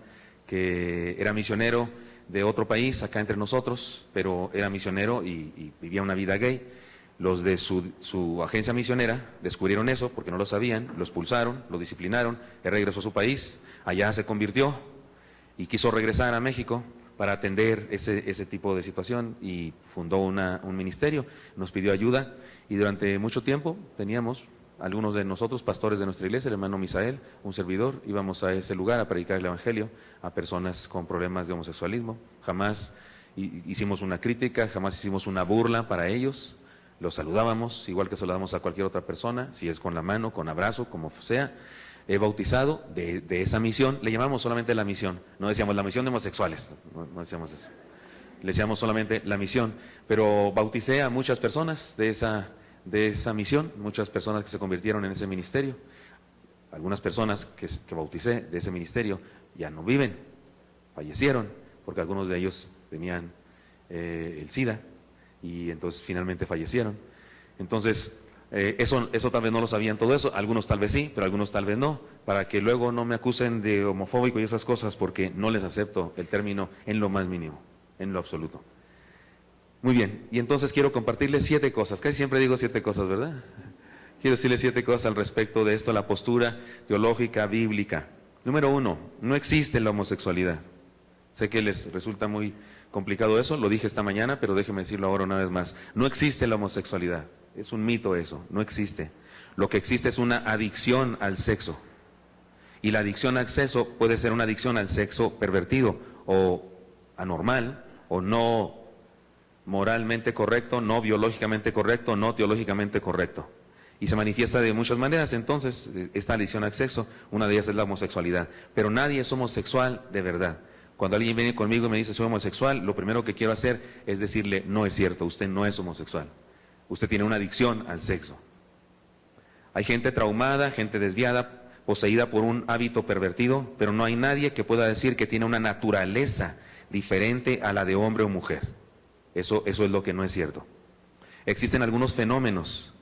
que era misionero de otro país, acá entre nosotros, pero era misionero y vivía una vida gay. Los de su agencia misionera descubrieron eso porque no lo sabían, lo expulsaron, lo disciplinaron, él regresó a su país, allá se convirtió y quiso regresar a México para atender ese tipo de situación y fundó un ministerio, nos pidió ayuda y durante mucho tiempo teníamos algunos de nosotros, pastores de nuestra iglesia, el hermano Misael, un servidor, íbamos a ese lugar a predicar el evangelio a personas con problemas de homosexualismo. Jamás hicimos una crítica, jamás hicimos una burla para ellos, los saludábamos, igual que saludamos a cualquier otra persona, si es con la mano, con abrazo, como sea. He bautizado de esa misión, le llamamos solamente la misión, no decíamos la misión de homosexuales, no decíamos eso, le decíamos solamente la misión, pero bauticé a muchas personas de esa misión, muchas personas que se convirtieron en ese ministerio. Algunas personas que bauticé de ese ministerio ya no viven, fallecieron, porque algunos de ellos tenían el SIDA y entonces finalmente fallecieron. Entonces, eso tal vez no lo sabían todo eso, algunos tal vez sí, pero algunos tal vez no, para que luego no me acusen de homofóbico y esas cosas, porque no les acepto el término en lo más mínimo, en lo absoluto. Muy bien, y entonces quiero compartirles 7 cosas, casi siempre digo 7 cosas, ¿verdad? Quiero decirles 7 cosas al respecto de esto, la postura teológica, bíblica. Número 1, no existe la homosexualidad. Sé que les resulta muy complicado eso, lo dije esta mañana, pero déjenme decirlo ahora una vez más. No existe la homosexualidad, es un mito eso, no existe. Lo que existe es una adicción al sexo. Y la adicción al sexo puede ser una adicción al sexo pervertido o anormal o no moralmente correcto, no biológicamente correcto, no teológicamente correcto. Y se manifiesta de muchas maneras, entonces, esta adicción al sexo, una de ellas es la homosexualidad. Pero nadie es homosexual de verdad. Cuando alguien viene conmigo y me dice soy homosexual, lo primero que quiero hacer es decirle, no es cierto, usted no es homosexual. Usted tiene una adicción al sexo. Hay gente traumada, gente desviada, poseída por un hábito pervertido, pero no hay nadie que pueda decir que tiene una naturaleza diferente a la de hombre o mujer. Eso es lo que no es cierto. Existen algunos fenómenos,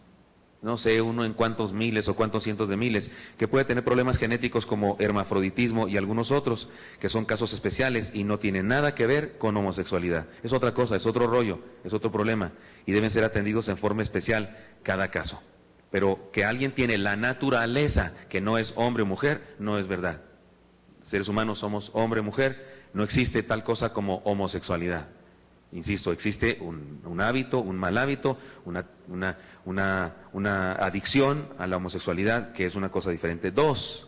no sé uno en cuántos miles o cuántos cientos de miles, que puede tener problemas genéticos como hermafroditismo y algunos otros, que son casos especiales y no tienen nada que ver con homosexualidad. Es otra cosa, es otro rollo, es otro problema y deben ser atendidos en forma especial cada caso. Pero que alguien tiene la naturaleza que no es hombre o mujer, no es verdad. Seres humanos somos hombre o mujer, no existe tal cosa como homosexualidad. Insisto, existe un hábito, un mal hábito, una adicción a la homosexualidad, que es una cosa diferente. 2,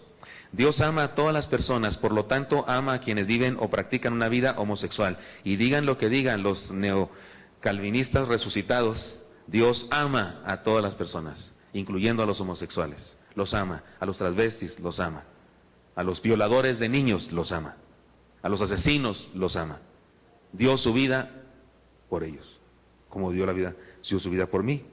Dios ama a todas las personas, por lo tanto ama a quienes viven o practican una vida homosexual. Y digan lo que digan los neocalvinistas resucitados, Dios ama a todas las personas, incluyendo a los homosexuales. Los ama, a los transvestis los ama, a los violadores de niños los ama, a los asesinos los ama. Dio su vida por ellos, como dio su vida por mí.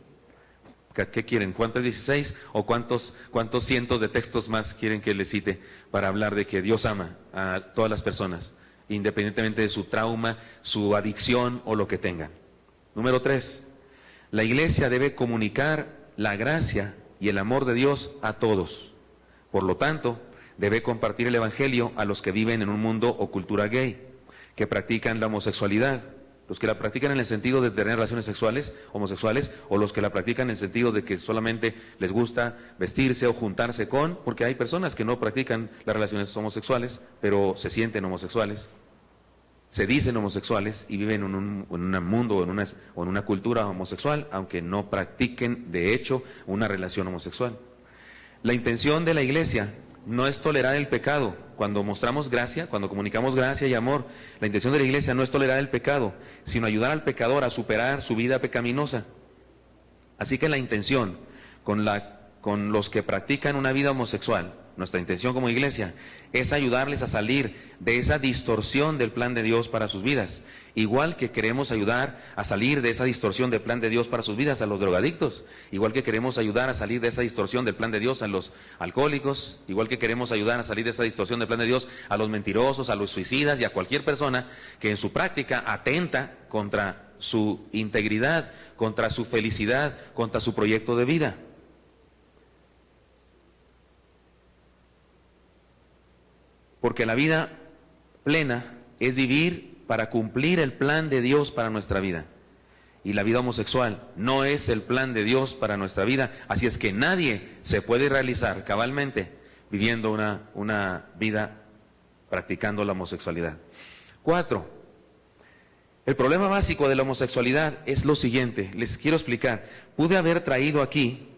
¿Qué quieren? ¿Juan 3:16 o cuántos cientos de textos más quieren que les cite para hablar de que Dios ama a todas las personas, independientemente de su trauma, su adicción o lo que tengan? Número 3, la iglesia debe comunicar la gracia y el amor de Dios a todos. Por lo tanto, debe compartir el Evangelio a los que viven en un mundo o cultura gay, que practican la homosexualidad, los que la practican en el sentido de tener relaciones sexuales, homosexuales, o los que la practican en el sentido de que solamente les gusta vestirse o juntarse con, porque hay personas que no practican las relaciones homosexuales, pero se sienten homosexuales, se dicen homosexuales y viven en un mundo o en una cultura homosexual, aunque no practiquen de hecho una relación homosexual. La intención de la Iglesia no es tolerar el pecado. Cuando mostramos gracia, cuando comunicamos gracia y amor, la intención de la Iglesia no es tolerar el pecado, sino ayudar al pecador a superar su vida pecaminosa. Así que la intención con los que practican una vida homosexual, nuestra intención como Iglesia, es ayudarles a salir de esa distorsión del plan de Dios para sus vidas. Igual que queremos ayudar a salir de esa distorsión del plan de Dios para sus vidas a los drogadictos, igual que queremos ayudar a salir de esa distorsión del plan de Dios a los alcohólicos, igual que queremos ayudar a salir de esa distorsión del plan de Dios a los mentirosos, a los suicidas y a cualquier persona que en su práctica atenta contra su integridad, contra su felicidad, contra su proyecto de vida. Porque la vida plena es vivir para cumplir el plan de Dios para nuestra vida. Y la vida homosexual no es el plan de Dios para nuestra vida. Así es que nadie se puede realizar cabalmente viviendo una vida practicando la homosexualidad. 4. El problema básico de la homosexualidad es lo siguiente. Les quiero explicar. Pude haber traído aquí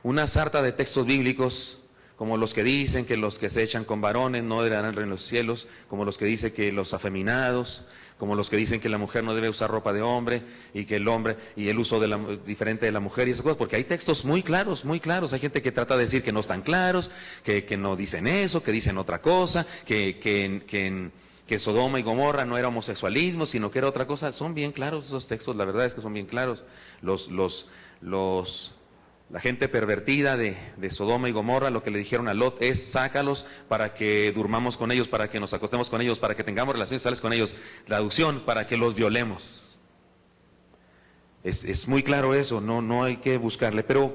una sarta de textos bíblicos, como los que dicen que los que se echan con varones no heredarán el reino de los cielos, como los que dicen que los afeminados, como los que dicen que la mujer no debe usar ropa de hombre y que el hombre y el uso diferente de la mujer y esas cosas, porque hay textos muy claros, muy claros. Hay gente que trata de decir que no están claros, que no dicen eso, que dicen otra cosa, que Sodoma y Gomorra no era homosexualismo, sino que era otra cosa. Son bien claros esos textos, la verdad es que son bien claros. La gente pervertida de Sodoma y Gomorra, lo que le dijeron a Lot es: sácalos para que durmamos con ellos, para que nos acostemos con ellos, para que tengamos relaciones sexuales con ellos. Traducción: para que los violemos. Es muy claro eso, no hay que buscarle. Pero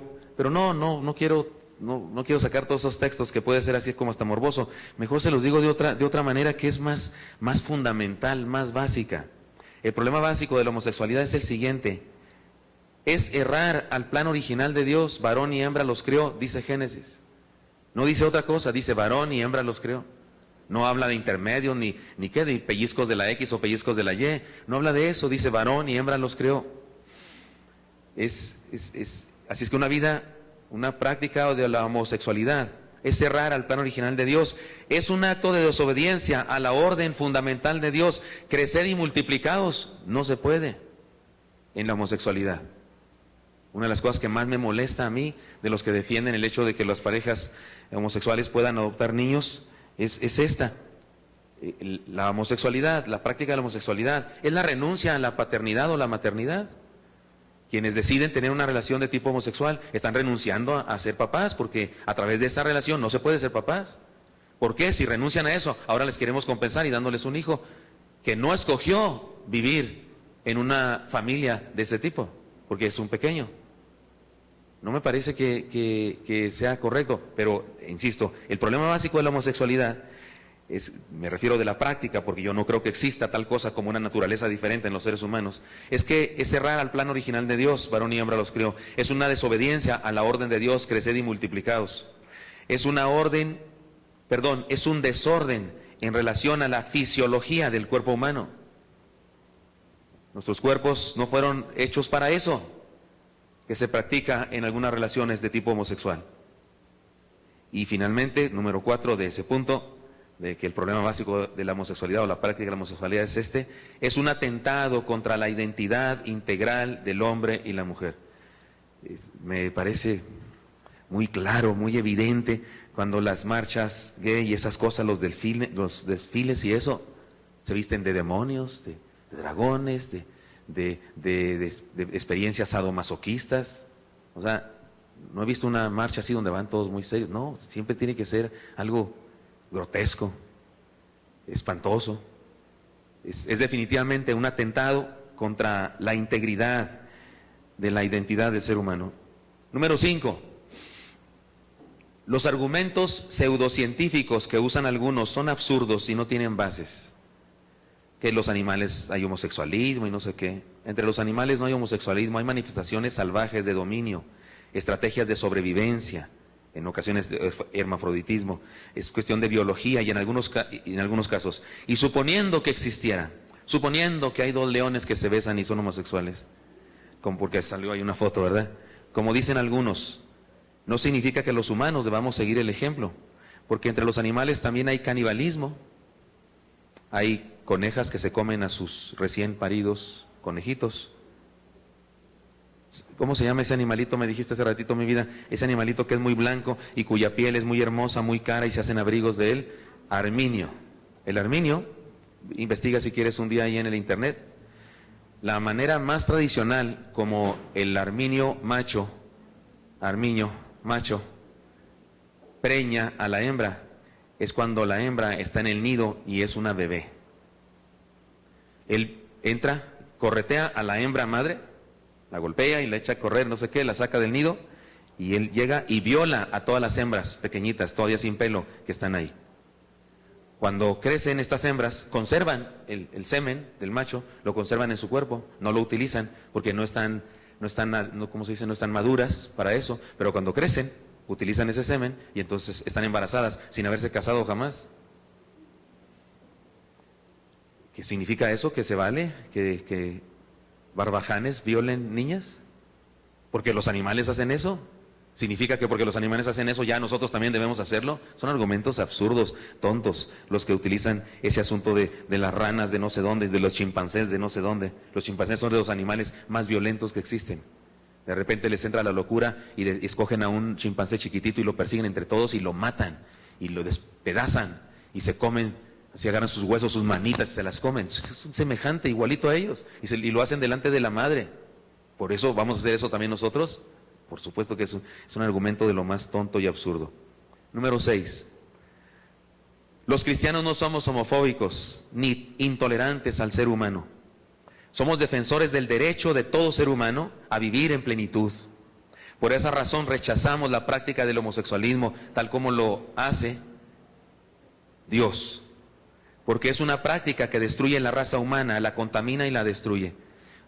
no quiero sacar todos esos textos, que puede ser así como hasta morboso. Mejor se los digo de otra manera, que es más fundamental, más básica. El problema básico de la homosexualidad es el siguiente: es errar al plan original de Dios. Varón y hembra los creó, dice Génesis. No dice otra cosa, dice varón y hembra los creó. No habla de intermedio, ni de pellizcos de la X o pellizcos de la Y. No habla de eso, dice varón y hembra los creó. Así es que una práctica de la homosexualidad es errar al plan original de Dios. Es un acto de desobediencia a la orden fundamental de Dios. Crecer y multiplicados no se puede en la homosexualidad. Una de las cosas que más me molesta a mí de los que defienden el hecho de que las parejas homosexuales puedan adoptar niños es esta. La homosexualidad, la práctica de la homosexualidad es la renuncia a la paternidad o la maternidad. Quienes deciden tener una relación de tipo homosexual están renunciando a ser papás, porque a través de esa relación no se puede ser papás. ¿Por qué? Si renuncian a eso, ahora les queremos compensar y dándoles un hijo que no escogió vivir en una familia de ese tipo, porque es un pequeño. No me parece que sea correcto, pero insisto, el problema básico de la homosexualidad me refiero de la práctica, porque yo no creo que exista tal cosa como una naturaleza diferente en los seres humanos, es que es errar al plan original de Dios. Varón y hembra los creó. Es una desobediencia a la orden de Dios: creced y multiplicados. Es un desorden en relación a la fisiología del cuerpo humano. Nuestros cuerpos no fueron hechos para eso que se practica en algunas relaciones de tipo homosexual. Y finalmente, número 4 de ese punto, de que el problema básico de la homosexualidad o la práctica de la homosexualidad es un atentado contra la identidad integral del hombre y la mujer. Me parece muy claro, muy evidente, cuando las marchas gay y esas cosas, los desfiles y eso, se visten de demonios, de dragones, de experiencias sadomasoquistas. O sea, no he visto una marcha así donde van todos muy serios. No, siempre tiene que ser algo grotesco, espantoso. Es definitivamente un atentado contra la integridad de la identidad del ser humano. Número 5. Los argumentos pseudocientíficos que usan algunos son absurdos y no tienen bases. Que en los animales hay homosexualismo y no sé qué. Entre los animales no hay homosexualismo, hay manifestaciones salvajes de dominio, estrategias de sobrevivencia, en ocasiones de hermafroditismo. Es cuestión de biología y en algunos casos. Y suponiendo que existiera, suponiendo que hay 2 leones que se besan y son homosexuales, como porque salió ahí una foto, ¿verdad? Como dicen algunos, no significa que los humanos debamos seguir el ejemplo, porque entre los animales también hay canibalismo. Hay conejas que se comen a sus recién paridos conejitos. ¿Cómo se llama ese animalito? Me dijiste hace ratito, mi vida. Ese animalito que es muy blanco y cuya piel es muy hermosa, muy cara y se hacen abrigos de él. Arminio. El arminio, investiga si quieres un día ahí en el internet. La manera más tradicional como el arminio macho preña a la hembra es cuando la hembra está en el nido y es una bebé. Él entra, corretea a la hembra madre, la golpea y la echa a correr, no sé qué, la saca del nido y él llega y viola a todas las hembras pequeñitas, todavía sin pelo, que están ahí. Cuando crecen estas hembras, conservan el semen del macho, lo conservan en su cuerpo, no lo utilizan porque no están maduras para eso, pero cuando crecen, utilizan ese semen y entonces están embarazadas sin haberse casado jamás. ¿Qué significa eso? ¿Que se vale que barbajanes violen niñas? ¿Porque los animales hacen eso? ¿Significa que porque los animales hacen eso ya nosotros también debemos hacerlo? Son argumentos absurdos, tontos, los que utilizan ese asunto de las ranas de no sé dónde, de los chimpancés de no sé dónde. Los chimpancés son de los animales más violentos que existen. De repente les entra la locura y escogen a un chimpancé chiquitito y lo persiguen entre todos y lo matan y lo despedazan y se comen, se agarran sus huesos, sus manitas y se las comen. Es un semejante, igualito a ellos y lo hacen delante de la madre. ¿Por eso vamos a hacer eso también nosotros? Por supuesto que es un argumento de lo más tonto y absurdo. Número 6. Los cristianos no somos homofóbicos ni intolerantes al ser humano. Somos defensores del derecho de todo ser humano a vivir en plenitud. Por esa razón rechazamos la práctica del homosexualismo tal como lo hace Dios. Porque es una práctica que destruye la raza humana, la contamina y la destruye.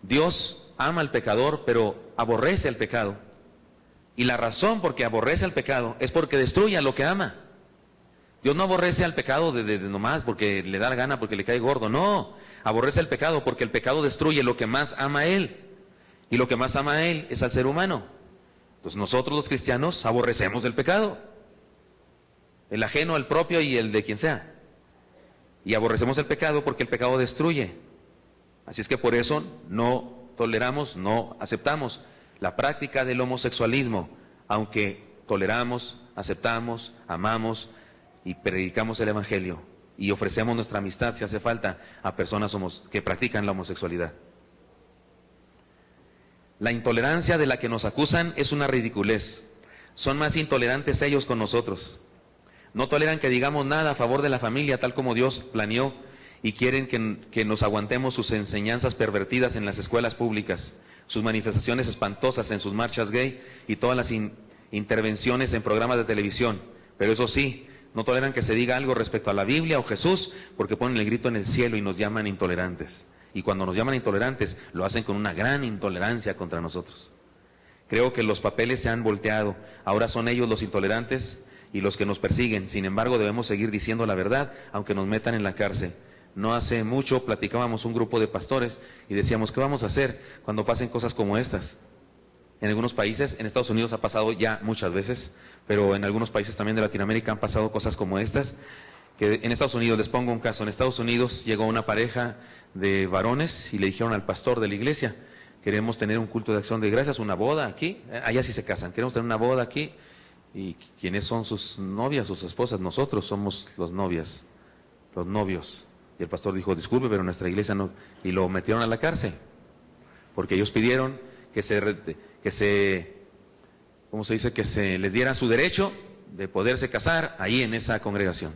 Dios ama al pecador, pero aborrece el pecado. Y la razón por que aborrece al pecado es porque destruye a lo que ama. Dios no aborrece al pecado de nomás porque le da la gana, porque le cae gordo. No, aborrece el pecado porque el pecado destruye lo que más ama a Él. Y lo que más ama a Él es al ser humano. Entonces nosotros los cristianos aborrecemos el pecado. El ajeno, el propio y el de quien sea. Y aborrecemos el pecado porque el pecado destruye. Así es que por eso no toleramos, no aceptamos la práctica del homosexualismo, aunque toleramos, aceptamos, amamos y predicamos el Evangelio y ofrecemos nuestra amistad, si hace falta, a personas que practican la homosexualidad. La intolerancia de la que nos acusan es una ridiculez. Son más intolerantes ellos con nosotros. No toleran que digamos nada a favor de la familia tal como Dios planeó y quieren que nos aguantemos sus enseñanzas pervertidas en las escuelas públicas, sus manifestaciones espantosas en sus marchas gay y todas las intervenciones en programas de televisión. Pero eso sí, no toleran que se diga algo respecto a la Biblia o Jesús porque ponen el grito en el cielo y nos llaman intolerantes. Y cuando nos llaman intolerantes, lo hacen con una gran intolerancia contra nosotros. Creo que los papeles se han volteado. Ahora son ellos los intolerantes y los que nos persiguen. Sin embargo, debemos seguir diciendo la verdad, aunque nos metan en la cárcel. No hace mucho platicábamos un grupo de pastores y decíamos, ¿qué vamos a hacer cuando pasen cosas como estas? En algunos países, en Estados Unidos ha pasado ya muchas veces, pero en algunos países también de Latinoamérica han pasado cosas como estas. Que en Estados Unidos, les pongo un caso, en Estados Unidos llegó una pareja de varones y le dijeron al pastor de la iglesia, queremos tener un culto de acción de gracias, una boda aquí, allá sí se casan, queremos tener una boda aquí. ¿Y quiénes son sus novias, sus esposas? Nosotros somos los novios. Y el pastor dijo, disculpe, pero nuestra iglesia no. Y lo metieron a la cárcel. Porque ellos pidieron que se les diera su derecho de poderse casar ahí en esa congregación.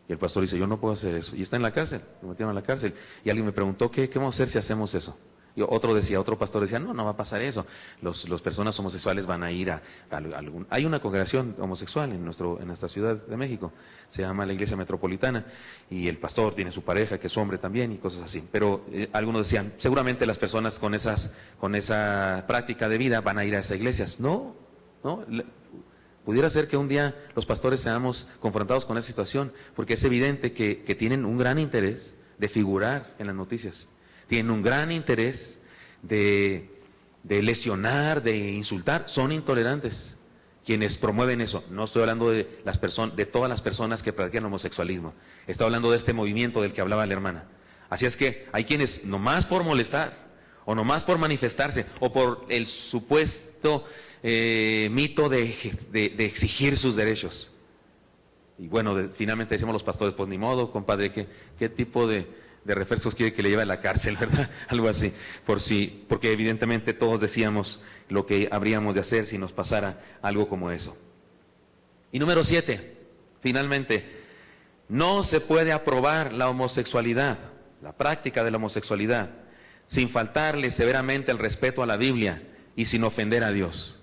Y el pastor dice, yo no puedo hacer eso. Y está en la cárcel, lo metieron a la cárcel. Y alguien me preguntó, ¿qué vamos a hacer si hacemos eso? Y otro pastor decía, no, no va a pasar eso. Los personas homosexuales van a ir a algún... Hay una congregación homosexual en nuestra Ciudad de México, se llama la Iglesia Metropolitana, y el pastor tiene su pareja, que es hombre también, y cosas así. Pero algunos decían, seguramente las personas con esa práctica de vida van a ir a esas iglesias. No. Pudiera ser que un día los pastores seamos confrontados con esa situación, porque es evidente que tienen un gran interés de figurar en las noticias. Tienen un gran interés de lesionar, de insultar, son intolerantes quienes promueven eso. No estoy hablando de todas las personas que practican homosexualismo, estoy hablando de este movimiento del que hablaba la hermana. Así es que hay quienes nomás por molestar, o nomás por manifestarse, o por el supuesto mito de exigir sus derechos. Y bueno, finalmente decimos los pastores, pues ni modo, compadre, ¿qué tipo de refrescos quiere que le lleve a la cárcel, verdad? Algo así, porque evidentemente todos decíamos lo que habríamos de hacer si nos pasara algo como eso. Y número 7, finalmente, no se puede aprobar la homosexualidad, la práctica de la homosexualidad, sin faltarle severamente el respeto a la Biblia y sin ofender a Dios.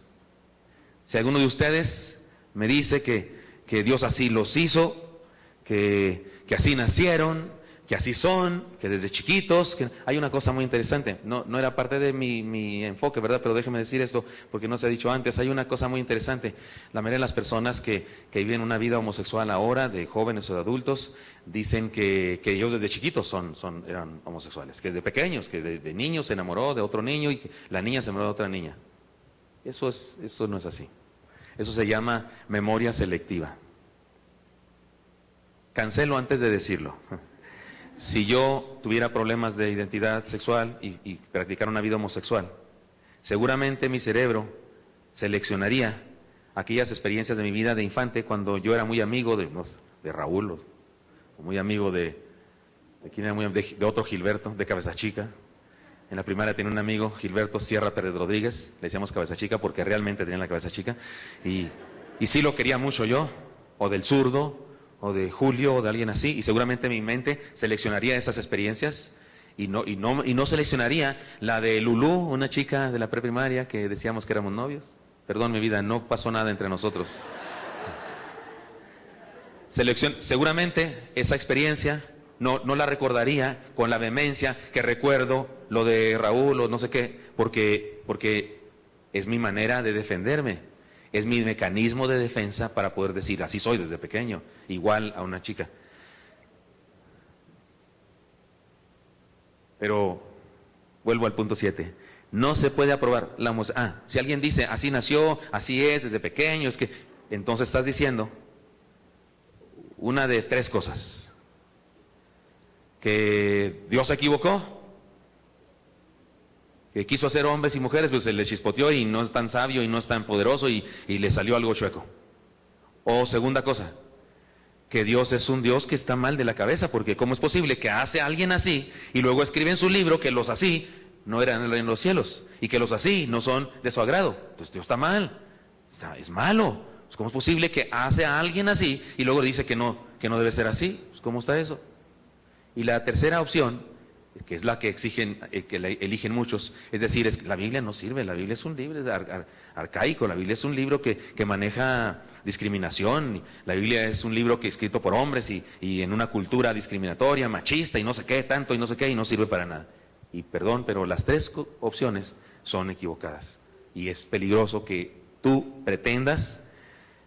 Si alguno de ustedes me dice que Dios así los hizo, que así nacieron, que así son, que desde chiquitos, que hay una cosa muy interesante, no era parte de mi enfoque, ¿verdad? Pero déjeme decir esto, porque no se ha dicho antes, hay una cosa muy interesante. La mayoría de las personas que viven una vida homosexual ahora, de jóvenes o de adultos, dicen que ellos desde chiquitos eran homosexuales, que de pequeños, que de niños se enamoró de otro niño y que la niña se enamoró de otra niña. Eso no es así. Eso se llama memoria selectiva. Cancelo antes de decirlo. Si yo tuviera problemas de identidad sexual y practicara una vida homosexual, seguramente mi cerebro seleccionaría aquellas experiencias de mi vida de infante cuando yo era muy amigo de Raúl, o muy amigo de quién era de otro Gilberto, de Cabeza Chica. En la primaria tenía un amigo, Gilberto Sierra Pérez Rodríguez, le decíamos Cabeza Chica porque realmente tenía la cabeza chica, y sí lo quería mucho yo, o del Zurdo, o de Julio, o de alguien así, y seguramente mi mente seleccionaría esas experiencias y no seleccionaría la de Lulú, una chica de la preprimaria que decíamos que éramos novios. Perdón, mi vida, no pasó nada entre nosotros. Seguramente esa experiencia no la recordaría con la vehemencia que recuerdo lo de Raúl o no sé qué, porque es mi manera de defenderme. Es mi mecanismo de defensa para poder decir, así soy desde pequeño, igual a una chica. Pero, vuelvo al punto 7, no se puede aprobar la homosexualidad. Si alguien dice, así nació, así es, desde pequeño, es que, entonces estás diciendo una de 3 cosas. Que Dios se equivocó, que quiso hacer hombres y mujeres, pues se le chispoteó y no es tan sabio y no es tan poderoso y le salió algo chueco. O segunda cosa, que Dios es un Dios que está mal de la cabeza, porque ¿cómo es posible que hace a alguien así y luego escribe en su libro que los así no eran en los cielos y que los así no son de su agrado? Entonces Dios está mal, es malo. ¿Cómo es posible que hace a alguien así y luego dice que no debe ser así? ¿Cómo está eso? Y la tercera opción, que es la que eligen muchos, es decir, la Biblia no sirve, la Biblia es un libro arcaico, la Biblia es un libro que maneja discriminación, la Biblia es un libro escrito por hombres y en una cultura discriminatoria, machista y no sé qué, tanto y no sé qué, y no sirve para nada. Y perdón, pero las 3 opciones son equivocadas y es peligroso que tú pretendas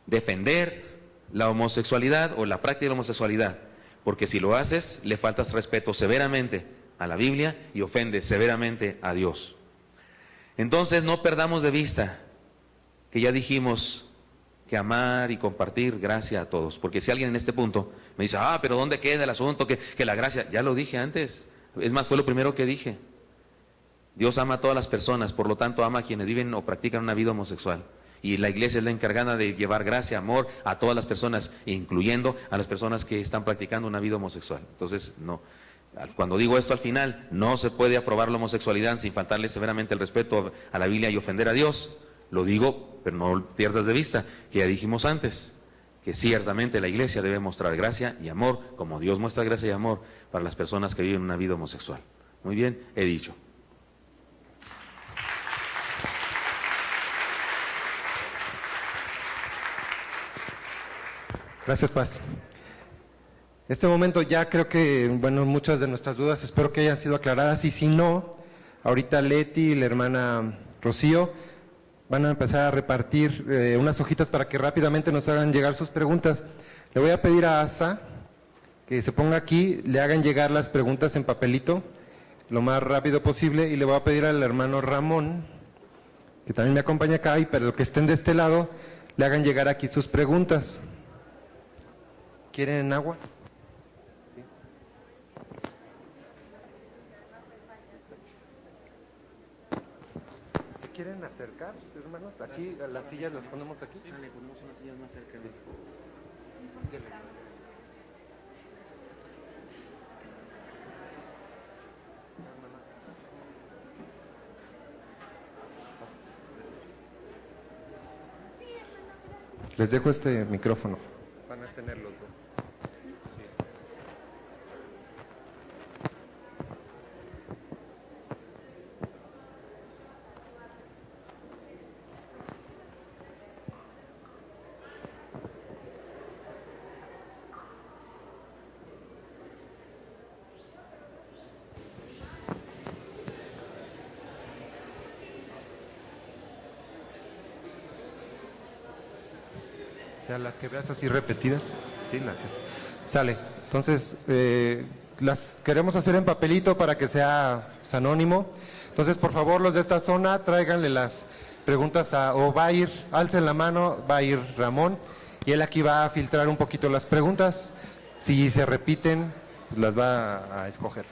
defender la homosexualidad o la práctica de la homosexualidad, porque si lo haces, le faltas respeto severamente a la Biblia y ofendes severamente a Dios. Entonces no perdamos de vista que ya dijimos que amar y compartir gracia a todos, porque si alguien en este punto me dice, pero ¿dónde queda el asunto? Que la gracia, ya lo dije antes, es más, fue lo primero que dije. Dios ama a todas las personas, por lo tanto ama a quienes viven o practican una vida homosexual. Y la iglesia es la encargada de llevar gracia, amor a todas las personas, incluyendo a las personas que están practicando una vida homosexual. Entonces, no. Cuando digo esto al final, no se puede aprobar la homosexualidad sin faltarle severamente el respeto a la Biblia y ofender a Dios. Lo digo, pero no pierdas de vista, que ya dijimos antes, que ciertamente la iglesia debe mostrar gracia y amor, como Dios muestra gracia y amor para las personas que viven una vida homosexual. Muy bien, he dicho. Gracias, Paz. Este momento ya creo que, bueno, muchas de nuestras dudas espero que hayan sido aclaradas y si no, ahorita Leti y la hermana Rocío van a empezar a repartir unas hojitas para que rápidamente nos hagan llegar sus preguntas. Le voy a pedir a Asa que se ponga aquí, le hagan llegar las preguntas en papelito lo más rápido posible y le voy a pedir al hermano Ramón, que también me acompaña acá, y para los que estén de este lado, le hagan llegar aquí sus preguntas. ¿Quieren agua? Sí. ¿Se quieren acercar, hermanos? Aquí, a las sillas las ponemos aquí. Sale, ponemos unas sillas más cerca. Sí. Les dejo este micrófono. Van a tener los dos. O sea, las que veas así repetidas, sí, las haces. Sale. Entonces, las queremos hacer en papelito para que sea pues, anónimo. Entonces, por favor, los de esta zona, tráiganle las preguntas o va a ir, alcen la mano, va a ir Ramón, y él aquí va a filtrar un poquito las preguntas. Si se repiten, pues las va a escoger.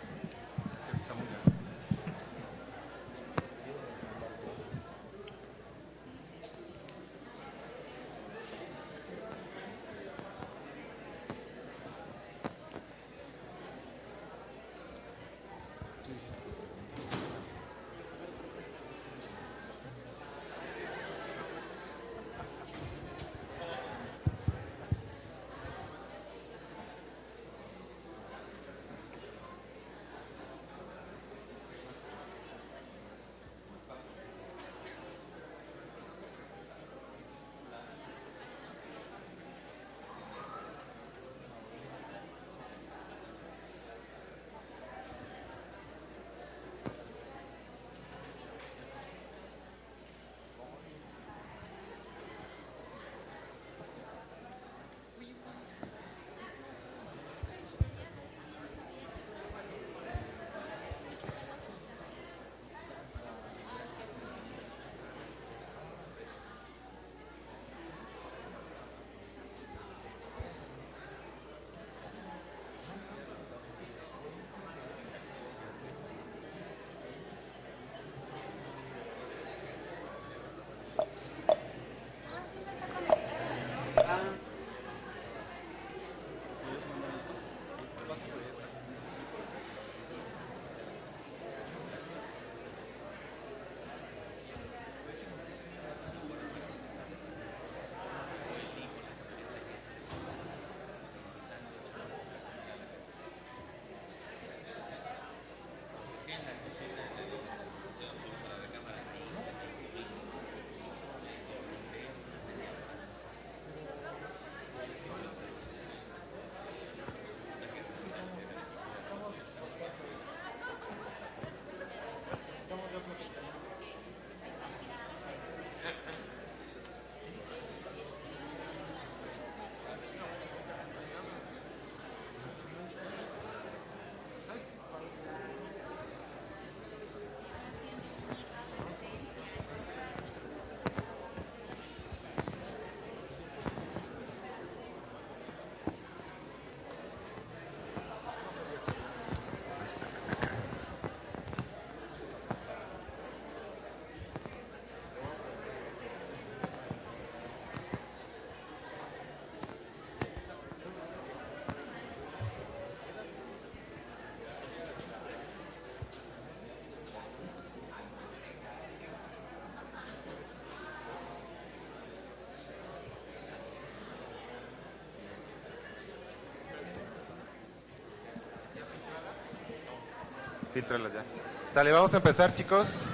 Fíltralas ya. Sale, vamos a empezar, chicos.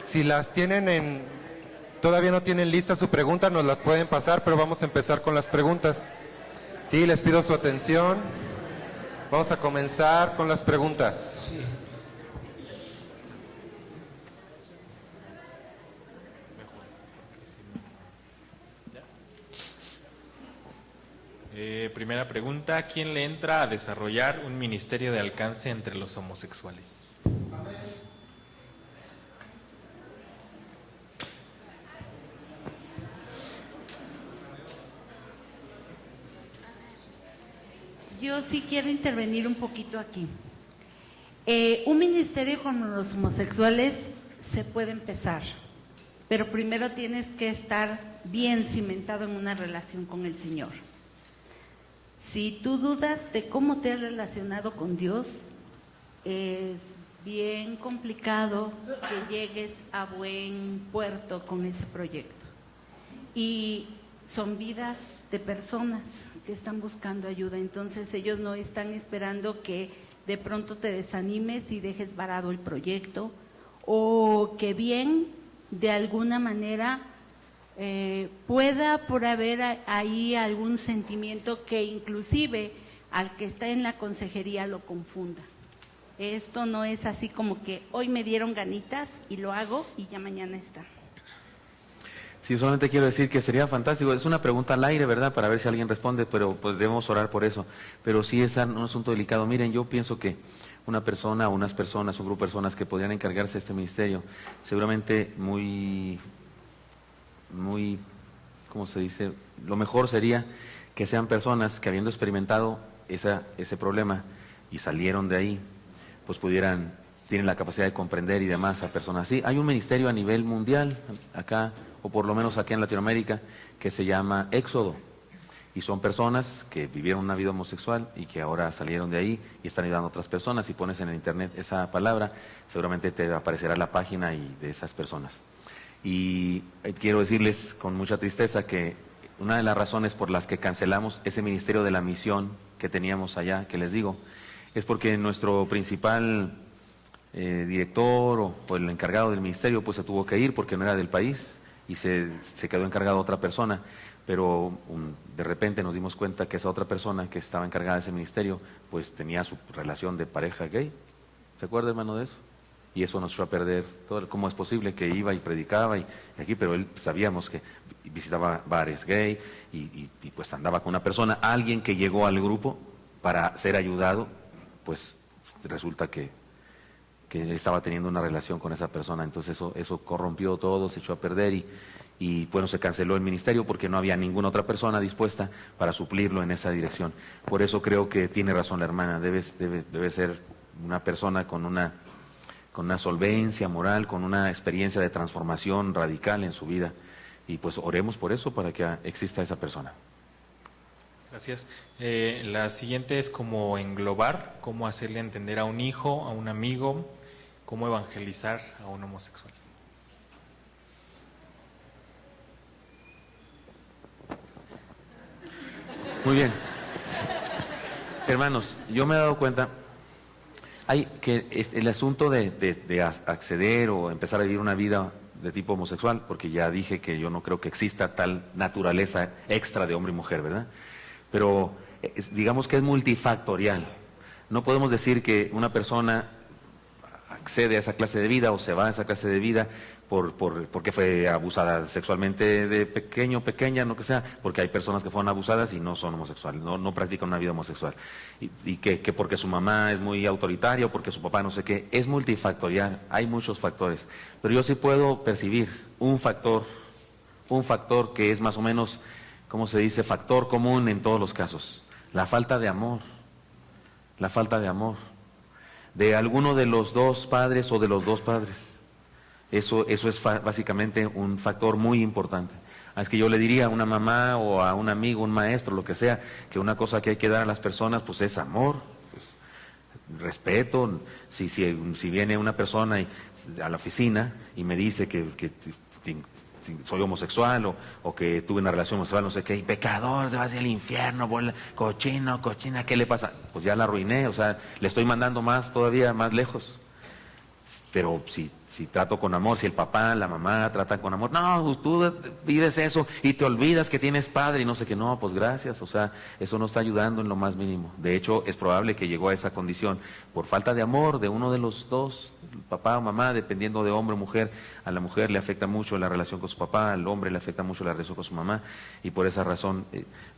Si las tienen todavía no tienen lista su pregunta, nos las pueden pasar, pero vamos a empezar con las preguntas. Sí, les pido su atención. Vamos a comenzar con las preguntas. Primera pregunta, ¿quién le entra a desarrollar un ministerio de alcance entre los homosexuales? Yo sí quiero intervenir un poquito aquí. Un ministerio con los homosexuales se puede empezar, pero primero tienes que estar bien cimentado en una relación con el Señor. Si tú dudas de cómo te has relacionado con Dios, es bien complicado que llegues a buen puerto con ese proyecto. Y son vidas de personas que están buscando ayuda, entonces ellos no están esperando que de pronto te desanimes y dejes varado el proyecto, o que bien, de alguna manera, pueda por haber ahí algún sentimiento que inclusive al que está en la consejería lo confunda. Esto no es así como que hoy me dieron ganitas y lo hago y ya mañana está. Sí, solamente quiero decir que sería fantástico, es una pregunta al aire, ¿verdad?, para ver si alguien responde, pero pues debemos orar por eso. Pero sí es un asunto delicado. Miren, yo pienso que una persona, unas personas, un grupo de personas que podrían encargarse de este ministerio, seguramente muy, ¿cómo se dice? Lo mejor sería que sean personas que, habiendo experimentado ese problema y salieron de ahí, pues tienen la capacidad de comprender y demás a personas así. Hay un ministerio a nivel mundial acá, o por lo menos aquí en Latinoamérica, que se llama Éxodo, y son personas que vivieron una vida homosexual y que ahora salieron de ahí y están ayudando a otras personas. Si pones en el internet esa palabra, seguramente te aparecerá la página de esas personas. Y quiero decirles con mucha tristeza que una de las razones por las que cancelamos ese ministerio de la misión que teníamos allá, que les digo, es porque nuestro principal director o el encargado del ministerio pues se tuvo que ir porque no era del país y se quedó encargado otra persona, pero de repente nos dimos cuenta que esa otra persona que estaba encargada de ese ministerio pues tenía su relación de pareja gay. ¿Se acuerda, hermano, de eso? Y eso nos echó a perder todo. ¿Cómo es posible que iba y predicaba y aquí, pero él sabíamos que visitaba bares gay y pues andaba con una persona, alguien que llegó al grupo para ser ayudado, pues resulta que él estaba teniendo una relación con esa persona, entonces eso corrompió todo, se echó a perder y bueno, se canceló el ministerio porque no había ninguna otra persona dispuesta para suplirlo en esa dirección. Por eso creo que tiene razón la hermana, debe ser una persona con una solvencia moral, con una experiencia de transformación radical en su vida, y pues oremos por eso, para que exista esa persona. Gracias. La siguiente es cómo englobar, cómo hacerle entender a un hijo, a un amigo, cómo evangelizar a un homosexual. Muy bien. Hermanos, yo me he dado cuenta que el asunto de acceder o empezar a vivir una vida de tipo homosexual, porque ya dije que yo no creo que exista tal naturaleza extra de hombre y mujer, ¿verdad? Pero digamos que es multifactorial. No podemos decir que una persona accede a esa clase de vida o se va a esa clase de vida porque fue abusada sexualmente de pequeña, no que sea, porque hay personas que fueron abusadas y no son homosexuales, no practican una vida homosexual, y que porque su mamá es muy autoritaria o porque su papá no sé qué. Es multifactorial, hay muchos factores, pero yo sí puedo percibir un factor que es más o menos, ¿cómo se dice?, factor común en todos los casos: la falta de amor, de alguno de los dos padres o de los dos padres. Eso es básicamente un factor muy importante. Es que yo le diría a una mamá o a un amigo, un maestro, lo que sea, que una cosa que hay que dar a las personas pues es amor, pues, respeto. Si viene una persona a la oficina y me dice que soy homosexual o que tuve una relación homosexual, no sé qué, y pecador, te vas al infierno, cochina, ¿qué le pasa? Pues ya la arruiné, o sea, le estoy mandando todavía más lejos. Pero si si trato con amor, si el papá, la mamá tratan con amor, no, tú vives eso y te olvidas que tienes padre y no sé qué, no, pues gracias, o sea, eso no está ayudando en lo más mínimo. De hecho, es probable que llegó a esa condición por falta de amor de uno de los dos, papá o mamá, dependiendo de hombre o mujer. A la mujer le afecta mucho la relación con su papá, al hombre le afecta mucho la relación con su mamá, y por esa razón,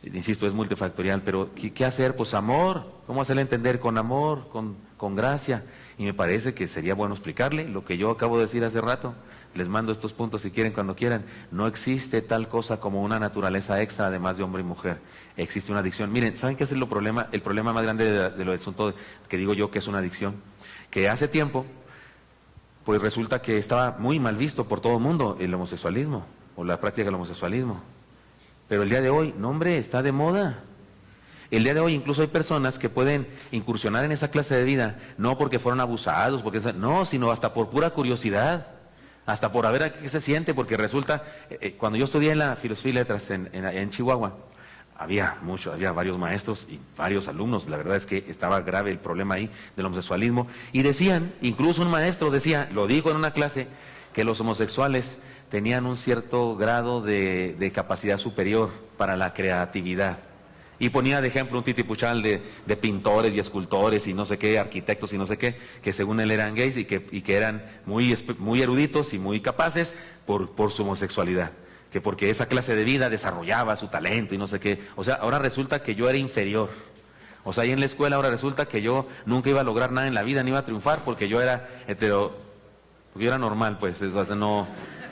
insisto, es multifactorial. Pero ¿qué hacer? Pues amor. ¿Cómo hacerle entender? Con amor, con gracia. Y me parece que sería bueno explicarle lo que yo acabo de decir hace rato. Les mando estos puntos si quieren, cuando quieran. No existe tal cosa como una naturaleza extra además de hombre y mujer. Existe una adicción. Miren, ¿saben qué es el problema? El problema más grande de lo asunto que digo yo que es una adicción. Que hace tiempo, pues resulta que estaba muy mal visto por todo el mundo el homosexualismo o la práctica del homosexualismo. Pero el día de hoy, no hombre, está de moda. El día de hoy incluso hay personas que pueden incursionar en esa clase de vida, no porque fueron abusados, no, sino hasta por pura curiosidad, hasta por a ver a qué se siente, porque resulta, cuando yo estudié en la filosofía y letras en Chihuahua, había varios maestros y varios alumnos, la verdad es que estaba grave el problema ahí del homosexualismo, y decían, incluso un maestro decía, lo dijo en una clase, que los homosexuales tenían un cierto grado de capacidad superior para la creatividad. Y ponía de ejemplo un titipuchal de pintores y escultores y no sé qué, arquitectos y no sé qué, que según él eran gays y que eran muy eruditos y muy capaces por su homosexualidad. Que porque esa clase de vida desarrollaba su talento y no sé qué. O sea, ahora resulta que yo era inferior. O sea, ahí en la escuela ahora resulta que yo nunca iba a lograr nada en la vida, ni iba a triunfar porque yo era porque yo era normal, pues, o sea,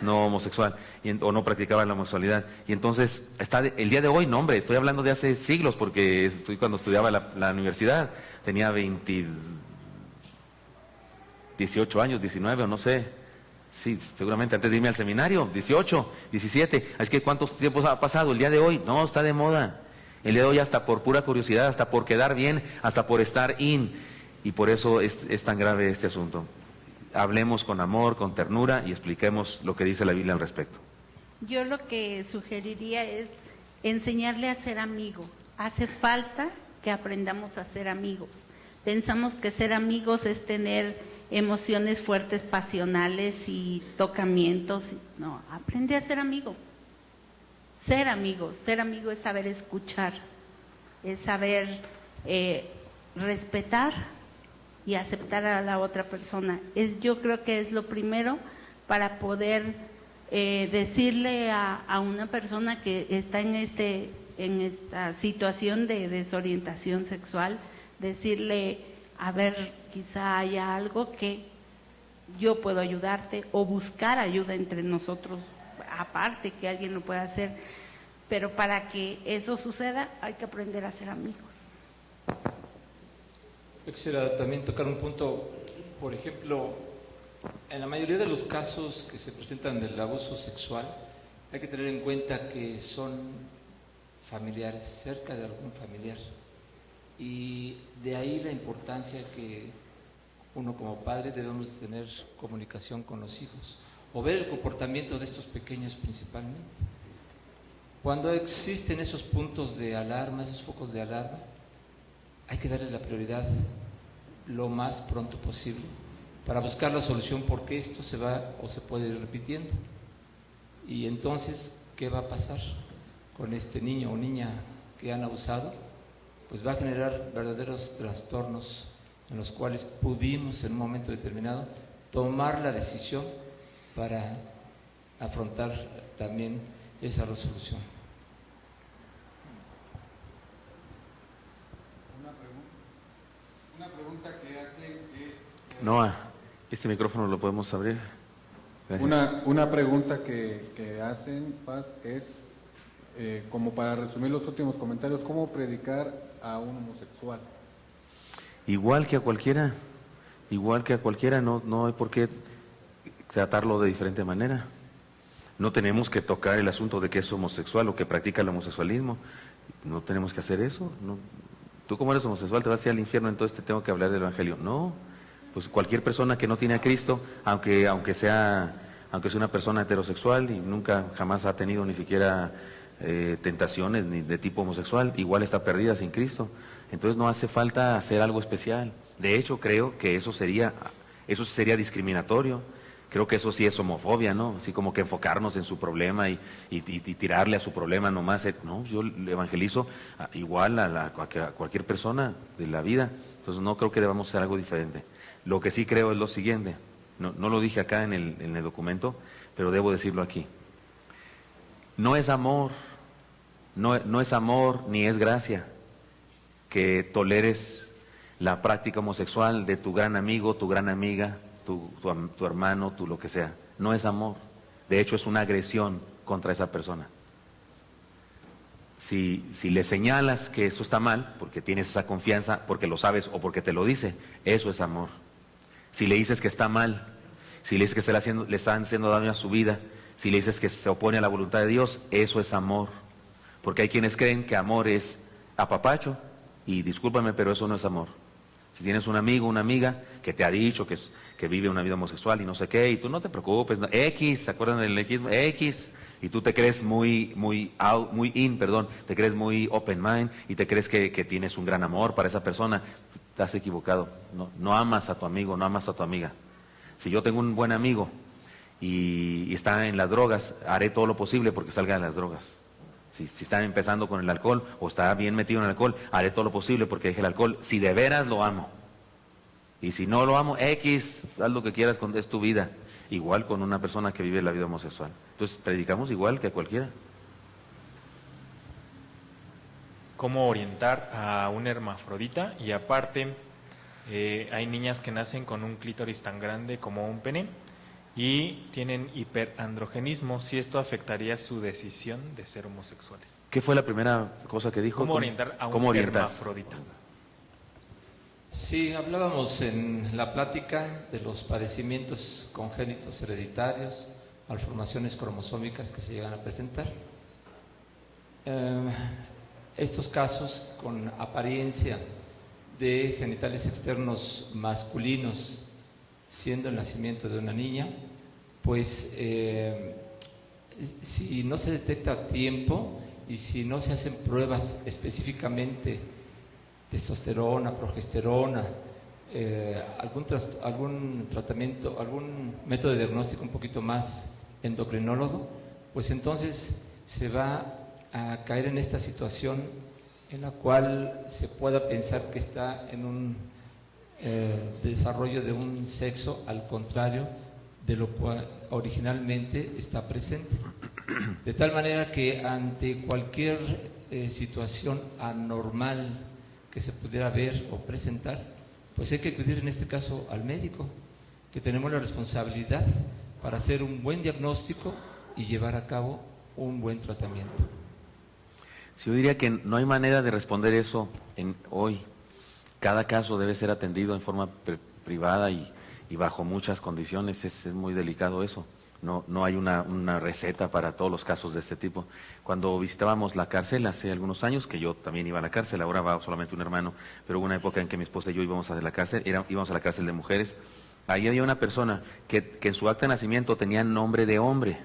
no homosexual, o no practicaba la homosexualidad. Y entonces, el día de hoy, no hombre, estoy hablando de hace siglos, porque cuando estudiaba la universidad, tenía 18 años, 19 o no sé, sí, seguramente antes de irme al seminario, 18, 17, es que ¿cuántos tiempos ha pasado? El día de hoy, no, está de moda. El día de hoy hasta por pura curiosidad, hasta por quedar bien, hasta por estar in, y por eso es tan grave este asunto. Hablemos con amor, con ternura y expliquemos lo que dice la Biblia al respecto. Yo lo que sugeriría es enseñarle a ser amigo. Hace falta que aprendamos a ser amigos. Pensamos que ser amigos es tener emociones fuertes, pasionales y tocamientos. No, aprende a ser amigo. Ser amigo es saber escuchar, es saber respetar y aceptar a la otra persona. Yo creo que es lo primero para poder decirle a una persona que está en esta situación de desorientación sexual, decirle, a ver, quizá haya algo que yo puedo ayudarte, o buscar ayuda entre nosotros, aparte que alguien lo pueda hacer, pero para que eso suceda hay que aprender a ser amigos. Yo quisiera también tocar un punto, por ejemplo, en la mayoría de los casos que se presentan del abuso sexual, hay que tener en cuenta que son familiares, cerca de algún familiar. Y de ahí la importancia que uno como padre debemos tener comunicación con los hijos, o ver el comportamiento de estos pequeños principalmente. Cuando existen esos puntos de alarma, esos focos de alarma, hay que darle la prioridad lo más pronto posible para buscar la solución, porque esto se va o se puede ir repitiendo. Y entonces, ¿qué va a pasar con este niño o niña que han abusado? Pues va a generar verdaderos trastornos en los cuales pudimos en un momento determinado tomar la decisión para afrontar también esa resolución. Una pregunta que hacen es... Noah, este micrófono lo podemos abrir. Gracias. Una pregunta que hacen, Paz, es, como para resumir los últimos comentarios, ¿cómo predicar a un homosexual? Igual que a cualquiera, no hay por qué tratarlo de diferente manera. No tenemos que tocar el asunto de que es homosexual o que practica el homosexualismo. No tenemos que hacer eso. No. Tú como eres homosexual te vas a ir al infierno, entonces te tengo que hablar del Evangelio. No, pues cualquier persona que no tiene a Cristo, aunque sea una persona heterosexual y nunca jamás ha tenido ni siquiera tentaciones ni de tipo homosexual, igual está perdida sin Cristo. Entonces no hace falta hacer algo especial. De hecho, creo que eso sería discriminatorio, Creo que eso sí es homofobia, ¿no? Así como que enfocarnos en su problema y tirarle a su problema nomás. No, yo le evangelizo igual a cualquier persona de la vida. Entonces no creo que debamos hacer algo diferente. Lo que sí creo es lo siguiente. No lo dije acá en el documento, pero debo decirlo aquí. No es amor, no es amor ni es gracia que toleres la práctica homosexual de tu gran amigo, tu gran amiga, tu hermano, tu lo que sea. No es amor. De hecho, es una agresión contra esa persona. Si le señalas que eso está mal, porque tienes esa confianza, porque lo sabes o porque te lo dice, eso es amor. Si le dices que está mal, si le dices que le están haciendo daño a su vida, si le dices que se opone a la voluntad de Dios, eso es amor. Porque hay quienes creen que amor es apapacho, y discúlpame, pero eso no es amor. Si tienes un amigo, una amiga que te ha dicho que vive una vida homosexual y no sé qué, y tú no te preocupes, X, ¿se acuerdan del X? X, y tú te crees muy te crees muy open mind y te crees que tienes un gran amor para esa persona, estás equivocado. No amas a tu amigo, no amas a tu amiga. Si yo tengo un buen amigo y está en las drogas, haré todo lo posible porque salga de las drogas. Si está empezando con el alcohol o está bien metido en el alcohol, haré todo lo posible porque deje el alcohol, si de veras lo amo. Y si no lo amo, X, haz lo que quieras, es tu vida. Igual con una persona que vive la vida homosexual. Entonces, predicamos igual que cualquiera. ¿Cómo orientar a un hermafrodita? Y aparte, hay niñas que nacen con un clítoris tan grande como un pene y tienen hiperandrogenismo, si esto afectaría su decisión de ser homosexuales. ¿Qué fue la primera cosa que dijo? ¿Cómo orientar a un hermafrodita? Sí, hablábamos en la plática de los padecimientos congénitos hereditarios, malformaciones cromosómicas que se llegan a presentar. Estos casos con apariencia de genitales externos masculinos, siendo el nacimiento de una niña, pues si no se detecta a tiempo y si no se hacen pruebas específicamente, testosterona, progesterona, algún tratamiento, algún método de diagnóstico un poquito más endocrinólogo, pues entonces se va a caer en esta situación en la cual se pueda pensar que está en un desarrollo de un sexo al contrario de lo cual originalmente está presente. De tal manera que ante cualquier situación anormal que se pudiera ver o presentar, pues hay que acudir en este caso al médico, que tenemos la responsabilidad para hacer un buen diagnóstico y llevar a cabo un buen tratamiento. Yo diría que no hay manera de responder eso hoy. Cada caso debe ser atendido en forma privada y bajo muchas condiciones. Es muy delicado eso. No hay una receta para todos los casos de este tipo. Cuando visitábamos la cárcel hace algunos años, que yo también iba a la cárcel, ahora va solamente un hermano, pero hubo una época en que mi esposa y yo íbamos a la cárcel, íbamos a la cárcel de mujeres. Ahí había una persona que en su acta de nacimiento tenía nombre de hombre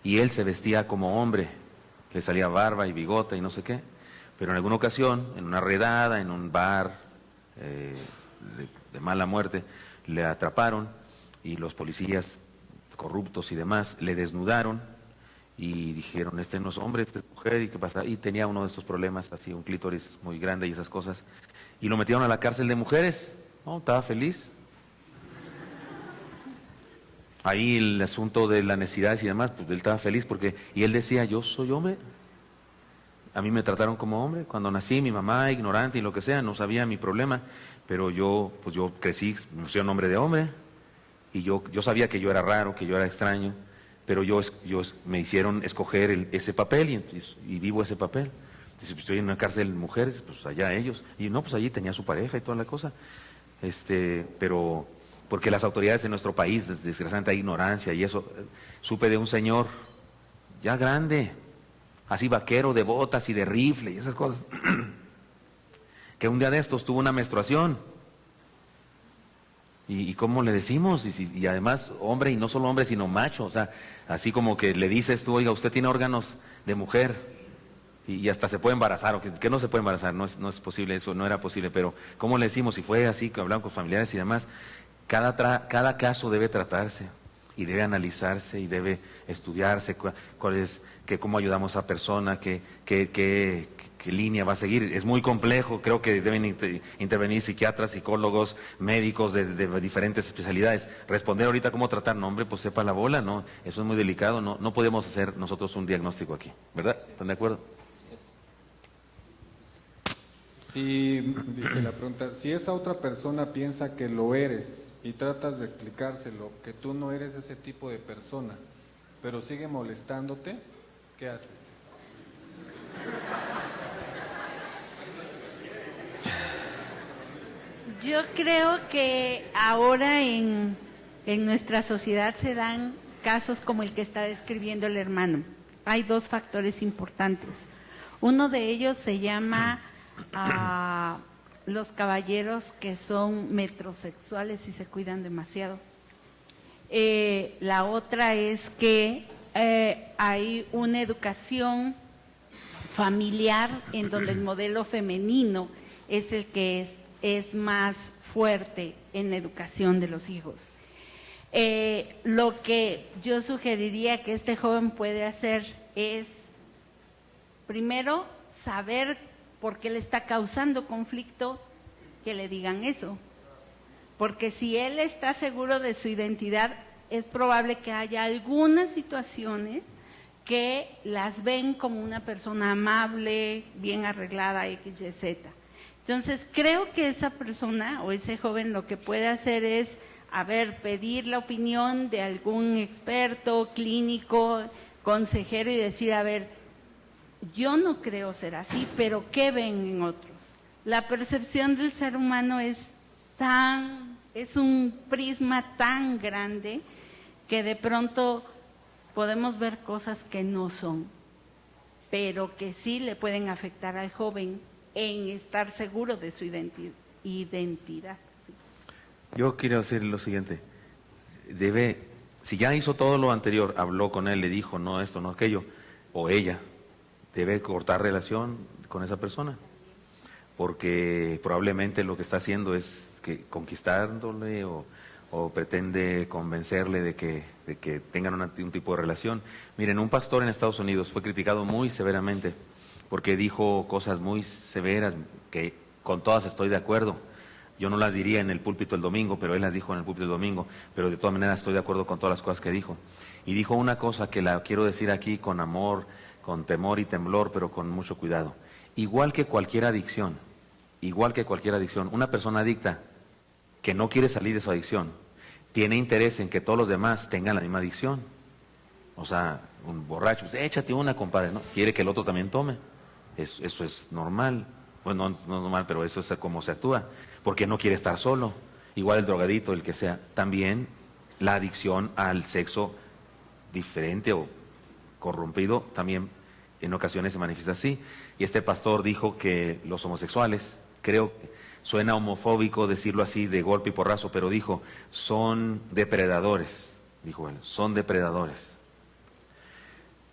y él se vestía como hombre, le salía barba y bigote y no sé qué, pero en alguna ocasión, en una redada, en un bar de mala muerte, le atraparon y los policías corruptos y demás le desnudaron y dijeron, este no es hombre, este es mujer, ¿y qué pasa? Y tenía uno de estos problemas, así un clítoris muy grande y esas cosas, y lo metieron a la cárcel de mujeres. No, estaba feliz. Ahí el asunto de las necesidades y demás, pues él estaba feliz porque, y él decía, yo soy hombre, a mí me trataron como hombre, cuando nací mi mamá ignorante y lo que sea, no sabía mi problema, pero yo crecí, soy un hombre de hombre, y yo sabía que yo era raro, que yo era extraño, pero me hicieron escoger ese papel y vivo ese papel. Dice, pues estoy en una cárcel de mujeres, pues allá ellos, y no, pues allí tenía su pareja y toda la cosa, pero porque las autoridades de nuestro país, desgraciadamente hay ignorancia y eso. Supe de un señor ya grande, así vaquero, de botas y de rifle y esas cosas, que un día de estos tuvo una menstruación. ¿Y cómo le decimos? Y además hombre, y no solo hombre, sino macho, o sea, así como que le dices tú, oiga, usted tiene órganos de mujer y hasta se puede embarazar, o que no se puede embarazar, no es posible, eso no era posible, pero ¿cómo le decimos? Si fue así, que hablaban con familiares y demás, Cada caso debe tratarse y debe analizarse y debe estudiarse cómo ayudamos a esa persona, qué línea va a seguir. Es muy complejo, creo que deben intervenir psiquiatras, psicólogos, médicos de diferentes especialidades. Responder ahorita cómo tratar, no hombre, pues sepa la bola, no, eso es muy delicado, no podemos hacer nosotros un diagnóstico aquí, ¿verdad? ¿Están de acuerdo? Sí, dice la pregunta, si esa otra persona piensa que lo eres y tratas de explicárselo, que tú no eres ese tipo de persona, pero sigue molestándote, ¿qué haces? Yo creo que ahora en nuestra sociedad se dan casos como el que está describiendo el hermano. Hay dos factores importantes. Uno de ellos se llama los caballeros que son metrosexuales y se cuidan demasiado. La otra es que hay una educación familiar en donde el modelo femenino es el que es más fuerte en la educación de los hijos. Lo que yo sugeriría que este joven puede hacer es, primero, saber por qué le está causando conflicto que le digan eso. Porque si él está seguro de su identidad, es probable que haya algunas situaciones que las ven como una persona amable, bien arreglada, X, Y, Z. Entonces, creo que esa persona o ese joven lo que puede hacer es, pedir la opinión de algún experto, clínico, consejero y decir, yo no creo ser así, pero ¿qué ven en otros? La percepción del ser humano es un prisma tan grande que de pronto podemos ver cosas que no son, pero que sí le pueden afectar al joven en estar seguro de su identidad. Yo quiero decir lo siguiente, si ya hizo todo lo anterior, habló con él, le dijo no esto, no aquello, o ella, debe cortar relación con esa persona, porque probablemente lo que está haciendo es conquistándole o pretende convencerle de que tengan un tipo de relación. Miren, un pastor en Estados Unidos fue criticado muy severamente porque dijo cosas muy severas que con todas estoy de acuerdo. Yo no las diría en el púlpito el domingo, pero él las dijo en el púlpito el domingo, pero de todas maneras estoy de acuerdo con todas las cosas que dijo. Y dijo una cosa que la quiero decir aquí con amor, con temor y temblor, pero con mucho cuidado. Igual que cualquier adicción, una persona adicta que no quiere salir de su adicción, tiene interés en que todos los demás tengan la misma adicción. O sea, un borracho, pues échate una, compadre, ¿no? Quiere que el otro también tome. Eso es normal. Bueno, no es normal, pero eso es como se actúa. Porque no quiere estar solo. Igual el drogadito, el que sea. También la adicción al sexo diferente o corrompido también en ocasiones se manifiesta así. Y este pastor dijo que los homosexuales, creo que suena homofóbico decirlo así de golpe y porrazo, pero dijo, son depredadores, dijo él, son depredadores.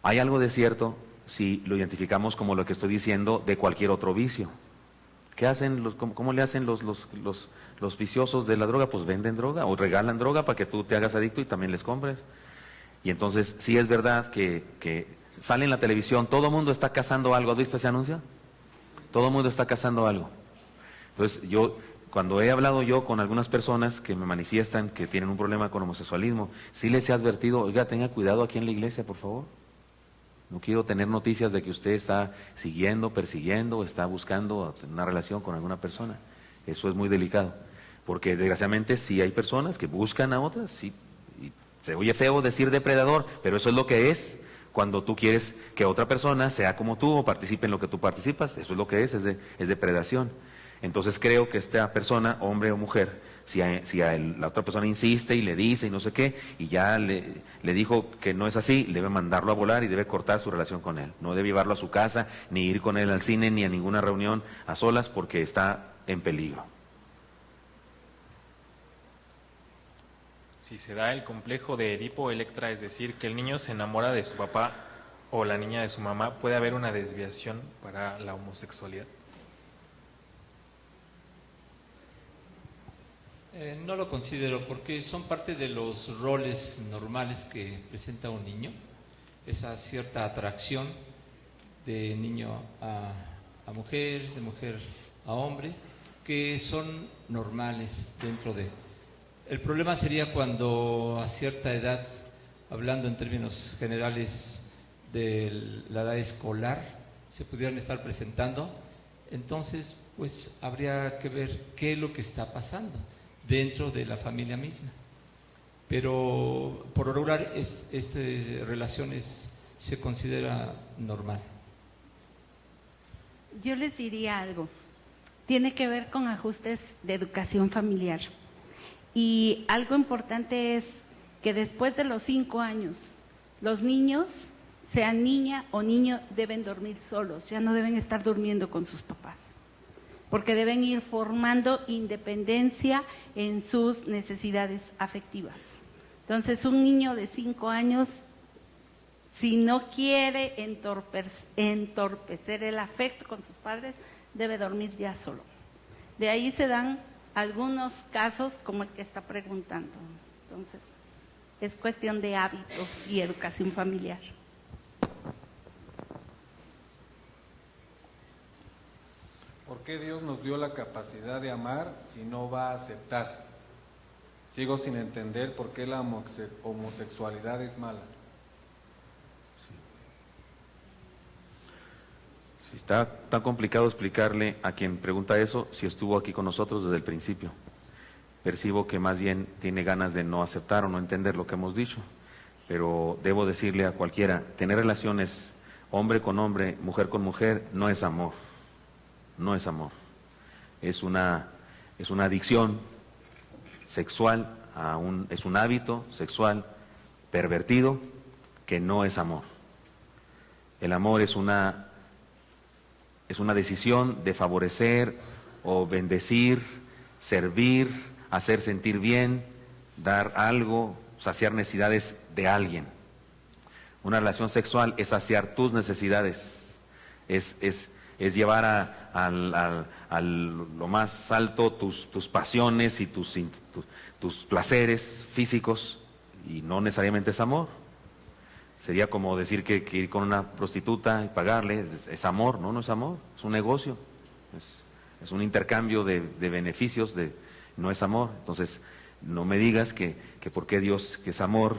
Hay algo de cierto si lo identificamos como lo que estoy diciendo de cualquier otro vicio. ¿Qué hacen? ¿Cómo le hacen los viciosos de la droga? Pues venden droga o regalan droga para que tú te hagas adicto y también les compres. Y entonces sí es verdad que sale en la televisión, todo el mundo está cazando algo. ¿Has visto ese anuncio? Todo el mundo está cazando algo. Entonces cuando he hablado yo con algunas personas que me manifiestan que tienen un problema con homosexualismo, sí les he advertido, oiga, tenga cuidado aquí en la iglesia, por favor. No quiero tener noticias de que usted está siguiendo, persiguiendo, o está buscando una relación con alguna persona. Eso es muy delicado, porque desgraciadamente sí hay personas que buscan a otras, sí, y se oye feo decir depredador, pero eso es lo que es cuando tú quieres que otra persona sea como tú o participe en lo que tú participas. Eso es lo que es depredación. Entonces creo que esta persona, hombre o mujer, si la otra persona insiste y le dice y no sé qué, y ya le dijo que no es así, debe mandarlo a volar y debe cortar su relación con él. No debe llevarlo a su casa, ni ir con él al cine, ni a ninguna reunión a solas, porque está en peligro. Si se da el complejo de Edipo-Electra, es decir, que el niño se enamora de su papá o la niña de su mamá, ¿puede haber una desviación para la homosexualidad? No lo considero porque son parte de los roles normales que presenta un niño, esa cierta atracción de niño a mujer, de mujer a hombre, que son normales dentro de... El problema sería cuando a cierta edad, hablando en términos generales de la edad escolar, se pudieran estar presentando, entonces pues habría que ver qué es lo que está pasando dentro de la familia misma. Pero por lo regular relaciones se considera normal. Yo les diría algo. Tiene que ver con ajustes de educación familiar. Y algo importante es que después de los 5 años, los niños, sean niña o niño, deben dormir solos, ya no deben estar durmiendo con sus papás, porque deben ir formando independencia en sus necesidades afectivas. Entonces, un niño de 5 años, si no quiere entorpecer el afecto con sus padres, debe dormir ya solo. De ahí se dan algunos casos como el que está preguntando. Entonces, es cuestión de hábitos y educación familiar. ¿Por qué Dios nos dio la capacidad de amar si no va a aceptar? Sigo sin entender por qué la homosexualidad es mala. Si está tan complicado explicarle a quien pregunta eso, si estuvo aquí con nosotros desde el principio. Percibo que más bien tiene ganas de no aceptar o no entender lo que hemos dicho, pero debo decirle a cualquiera, tener relaciones hombre con hombre, mujer con mujer, no es amor, no es amor. Es una adicción sexual, es un hábito sexual pervertido que no es amor. El amor es una decisión de favorecer o bendecir, servir, hacer sentir bien, dar algo, saciar necesidades de alguien. Una relación sexual es saciar tus necesidades, es llevar a lo más alto tus pasiones y tus placeres físicos, y no necesariamente es amor. Sería como decir que ir con una prostituta y pagarle es amor. No es amor, es un negocio, es un intercambio de beneficios, no es amor. Entonces, no me digas que porque Dios, que es amor,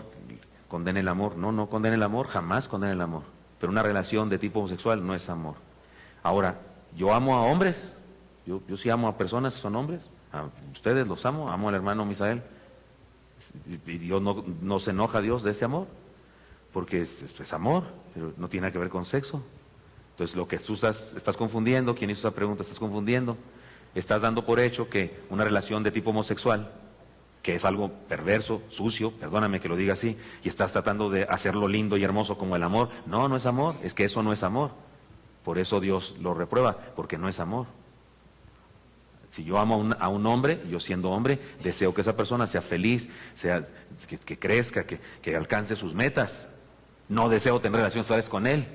condena el amor. No condena el amor, jamás condena el amor. Pero una relación de tipo homosexual no es amor. Ahora, yo amo a hombres, yo sí amo a personas que son hombres, a ustedes los amo al hermano Misael, y Dios no se enoja a Dios de ese amor, porque es amor, pero no tiene nada que ver con sexo. Entonces, lo que tú estás confundiendo, quien hizo esa pregunta, estás confundiendo, estás dando por hecho que una relación de tipo homosexual, que es algo perverso, sucio, perdóname que lo diga así, y estás tratando de hacerlo lindo y hermoso como el amor. No es amor, es que eso no es amor. Por eso Dios lo reprueba, porque no es amor. Si yo amo a un hombre, yo siendo hombre, deseo que esa persona sea feliz, que crezca, que alcance sus metas. No deseo tener relaciones sexuales con él.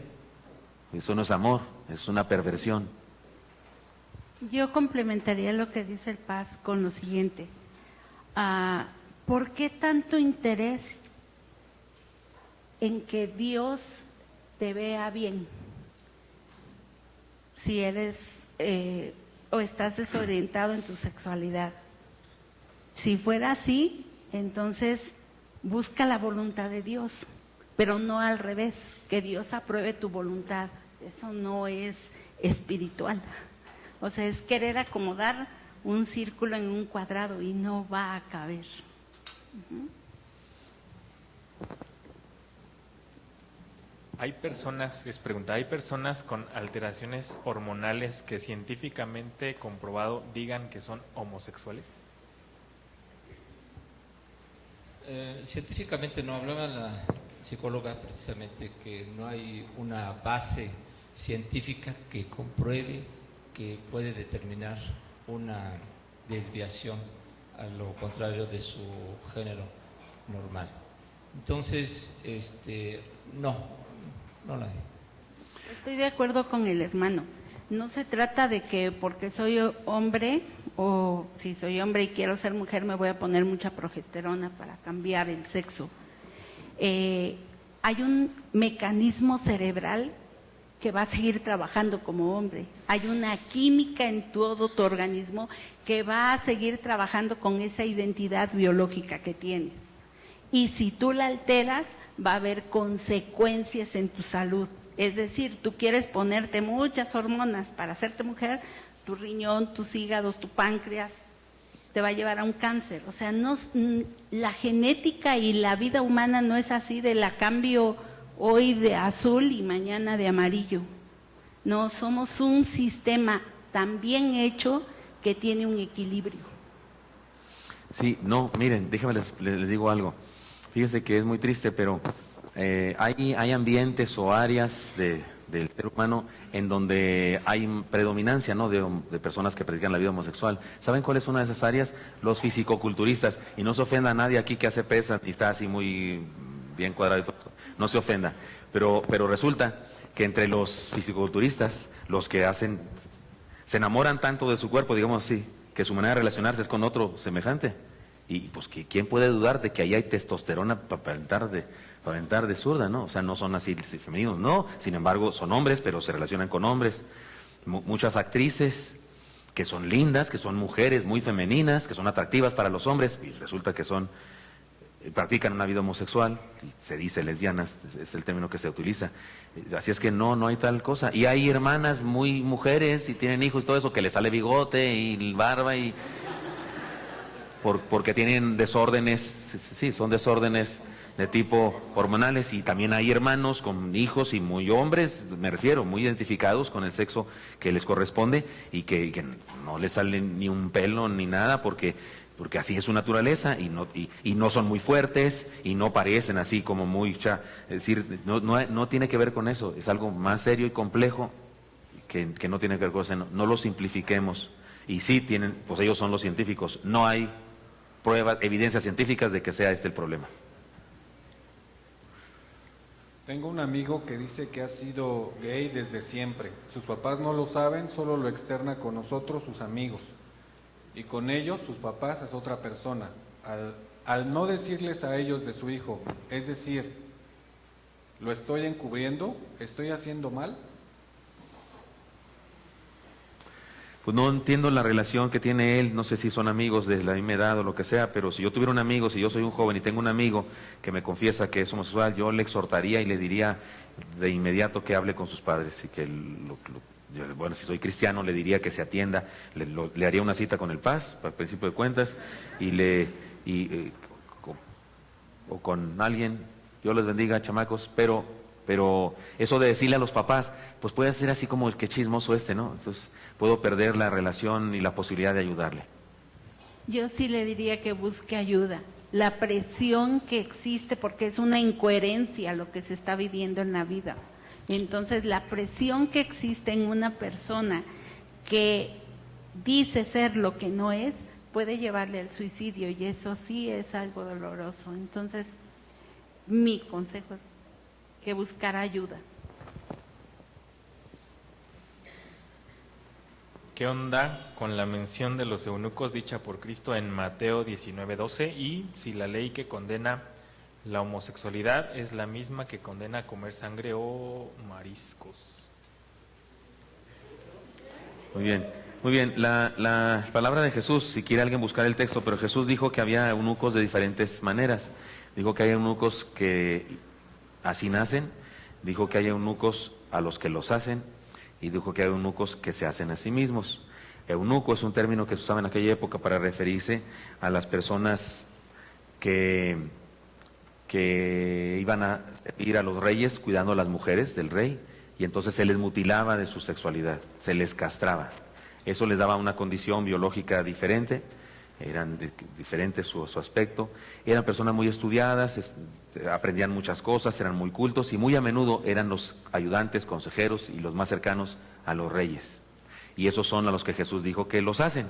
Eso no es amor, es una perversión. Yo complementaría lo que dice el Paz con lo siguiente. ¿Por qué tanto interés en que Dios te vea bien? Si eres o estás desorientado en tu sexualidad. Si fuera así, entonces busca la voluntad de Dios, pero no al revés, que Dios apruebe tu voluntad. Eso no es espiritual. O sea, es querer acomodar un círculo en un cuadrado y no va a caber. Hay personas con alteraciones hormonales que científicamente comprobado digan que son homosexuales. Científicamente no, hablaba la psicóloga precisamente que no hay una base científica que compruebe que puede determinar una desviación a lo contrario de su género normal. Entonces, no la hay. Estoy de acuerdo con el hermano. No se trata de que porque soy hombre o si soy hombre y quiero ser mujer, me voy a poner mucha progesterona para cambiar el sexo. Hay un mecanismo cerebral que va a seguir trabajando como hombre. Hay una química en todo tu organismo que va a seguir trabajando con esa identidad biológica que tienes. Y si tú la alteras, va a haber consecuencias en tu salud. Es decir, tú quieres ponerte muchas hormonas para hacerte mujer, tu riñón, tus hígados, tu páncreas, te va a llevar a un cáncer. O sea, la genética y la vida humana no es así de la cambio hoy de azul y mañana de amarillo. No, somos un sistema tan bien hecho que tiene un equilibrio. Sí, no, miren, déjenme les digo algo. Fíjense que es muy triste, pero hay ambientes o áreas del ser humano en donde hay predominancia, ¿no?, de personas que practican la vida homosexual. ¿Saben cuál es una de esas áreas? Los fisicoculturistas. Y no se ofenda a nadie aquí que hace pesas y está así muy bien cuadrado y todo eso. No se ofenda. Pero resulta que entre los fisicoculturistas, los que se enamoran tanto de su cuerpo, digamos así, que su manera de relacionarse es con otro semejante. Y pues, ¿quién puede dudar de que ahí hay testosterona para aventar de zurda, ¿no? O sea, no son así femeninos, no. Sin embargo, son hombres, pero se relacionan con hombres. Muchas actrices que son lindas, que son mujeres muy femeninas, que son atractivas para los hombres, y resulta que practican una vida homosexual, y se dice lesbianas, es el término que se utiliza. Así es que no hay tal cosa. Y hay hermanas muy mujeres y tienen hijos y todo eso, que les sale bigote y barba y... porque tienen desórdenes, sí, son desórdenes de tipo hormonales, y también hay hermanos con hijos y muy hombres, me refiero, muy identificados con el sexo que les corresponde y que no les sale ni un pelo ni nada porque así es su naturaleza y no son muy fuertes y no parecen así como muy... Es decir, no tiene que ver con eso, es algo más serio y complejo que no tiene que ver con eso, no lo simplifiquemos. Y sí pues ellos son los científicos, no hay pruebas, evidencias científicas de que sea este el problema. Tengo un amigo que dice que ha sido gay desde siempre. Sus papás no lo saben, solo lo externa con nosotros, sus amigos. Y con ellos, sus papás, es otra persona. Al no decirles a ellos de su hijo, es decir, ¿lo estoy encubriendo? ¿Estoy haciendo mal? Pues no entiendo la relación que tiene él, no sé si son amigos de la misma edad o lo que sea, pero si yo tuviera un amigo, si yo soy un joven y tengo un amigo que me confiesa que es homosexual, yo le exhortaría y le diría de inmediato que hable con sus padres y que, bueno, si soy cristiano, le diría que se atienda, le haría una cita con el PAS, para el principio de cuentas, o con alguien, Dios les bendiga, chamacos, pero eso de decirle a los papás, pues puede ser así como que chismoso ¿no? Entonces puedo perder la relación y la posibilidad de ayudarle. Yo sí le diría que busque ayuda. La presión que existe, porque es una incoherencia lo que se está viviendo en la vida. Entonces, la presión que existe en una persona que dice ser lo que no es, puede llevarle al suicidio, y eso sí es algo doloroso. Entonces, mi consejo es que buscar ayuda. ¿Qué onda con la mención de los eunucos dicha por Cristo en Mateo 19:12? Y si la ley que condena la homosexualidad es la misma que condena comer sangre o mariscos. Muy bien. La palabra de Jesús, si quiere alguien buscar el texto, pero Jesús dijo que había eunucos de diferentes maneras. Dijo que hay eunucos que así nacen, dijo que hay eunucos a los que los hacen, y dijo que hay eunucos que se hacen a sí mismos. Eunuco es un término que se usaba en aquella época para referirse a las personas que iban a servir a los reyes cuidando a las mujeres del rey, y entonces se les mutilaba de su sexualidad, se les castraba. Eso les daba una condición biológica diferente, eran diferentes su aspecto, eran personas muy estudiadas, aprendían muchas cosas, eran muy cultos y muy a menudo eran los ayudantes, consejeros y los más cercanos a los reyes. Y esos son a los que Jesús dijo que los hacen,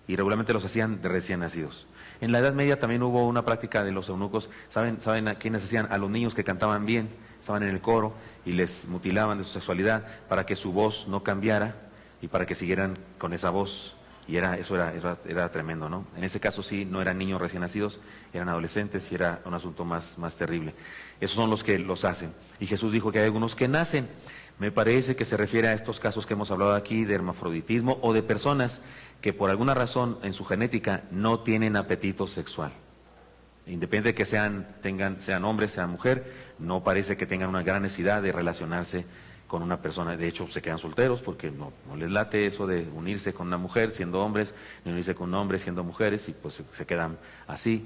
y regularmente los hacían de recién nacidos. En la Edad Media también hubo una práctica de los eunucos. ¿Saben a quiénes hacían? A los niños que cantaban bien, estaban en el coro y les mutilaban de su sexualidad para que su voz no cambiara y para que siguieran con esa voz y eso era tremendo, ¿no? En ese caso sí, no eran niños recién nacidos, eran adolescentes y era un asunto más terrible. Esos son los que los hacen. Y Jesús dijo que hay algunos que nacen. Me parece que se refiere a estos casos que hemos hablado aquí de hermafroditismo o de personas que por alguna razón en su genética no tienen apetito sexual. Independiente de que sean hombres, sean mujer, no parece que tengan una gran necesidad de relacionarse con una persona. De hecho, se quedan solteros porque no les late eso de unirse con una mujer siendo hombres, ni unirse con un hombre siendo mujeres, y pues se quedan así.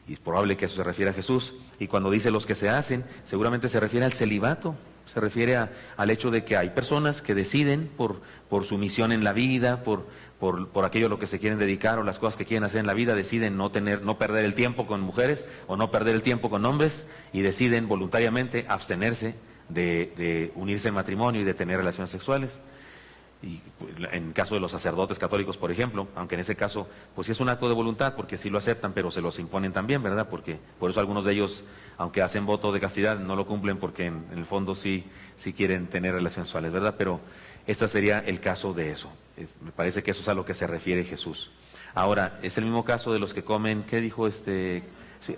Y es probable que eso se refiere a Jesús. Y cuando dice los que se hacen, seguramente se refiere al celibato, se refiere al hecho de que hay personas que deciden por su misión en la vida, por aquello a lo que se quieren dedicar o las cosas que quieren hacer en la vida, deciden no perder el tiempo con mujeres o no perder el tiempo con hombres, y deciden voluntariamente abstenerse de unirse en matrimonio y de tener relaciones sexuales. Y en el caso de los sacerdotes católicos, por ejemplo, aunque en ese caso pues sí es un acto de voluntad, porque sí lo aceptan, pero se los imponen también, ¿verdad? Porque por eso algunos de ellos, aunque hacen voto de castidad, no lo cumplen, porque en el fondo sí quieren tener relaciones sexuales, ¿verdad? Pero este sería el caso de eso. Me parece que eso es a lo que se refiere Jesús. Ahora, ¿es el mismo caso de los que comen? ¿Qué dijo Sí,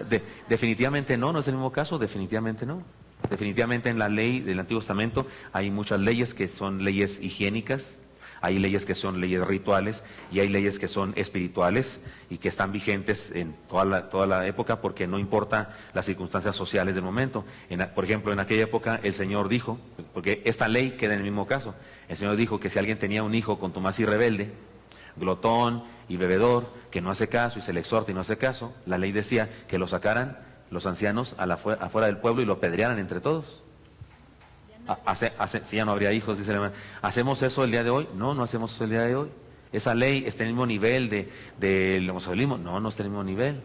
definitivamente no es el mismo caso, definitivamente no. Definitivamente en la ley del Antiguo Testamento hay muchas leyes que son leyes higiénicas, hay leyes que son leyes rituales y hay leyes que son espirituales y que están vigentes en toda la época, porque no importa las circunstancias sociales del momento. Por ejemplo, en aquella época el Señor dijo, porque esta ley queda en el mismo caso, el Señor dijo que si alguien tenía un hijo contumaz y rebelde, glotón y bebedor, que no hace caso y se le exhorta y no hace caso, la ley decía que lo sacaran los ancianos afuera del pueblo y lo apedrearan entre todos. Si ya no habría hijos, dice el hermano. ¿Hacemos eso el día de hoy? No hacemos eso el día de hoy. ¿Esa ley está en el mismo nivel del homosexualismo? No está en el mismo nivel.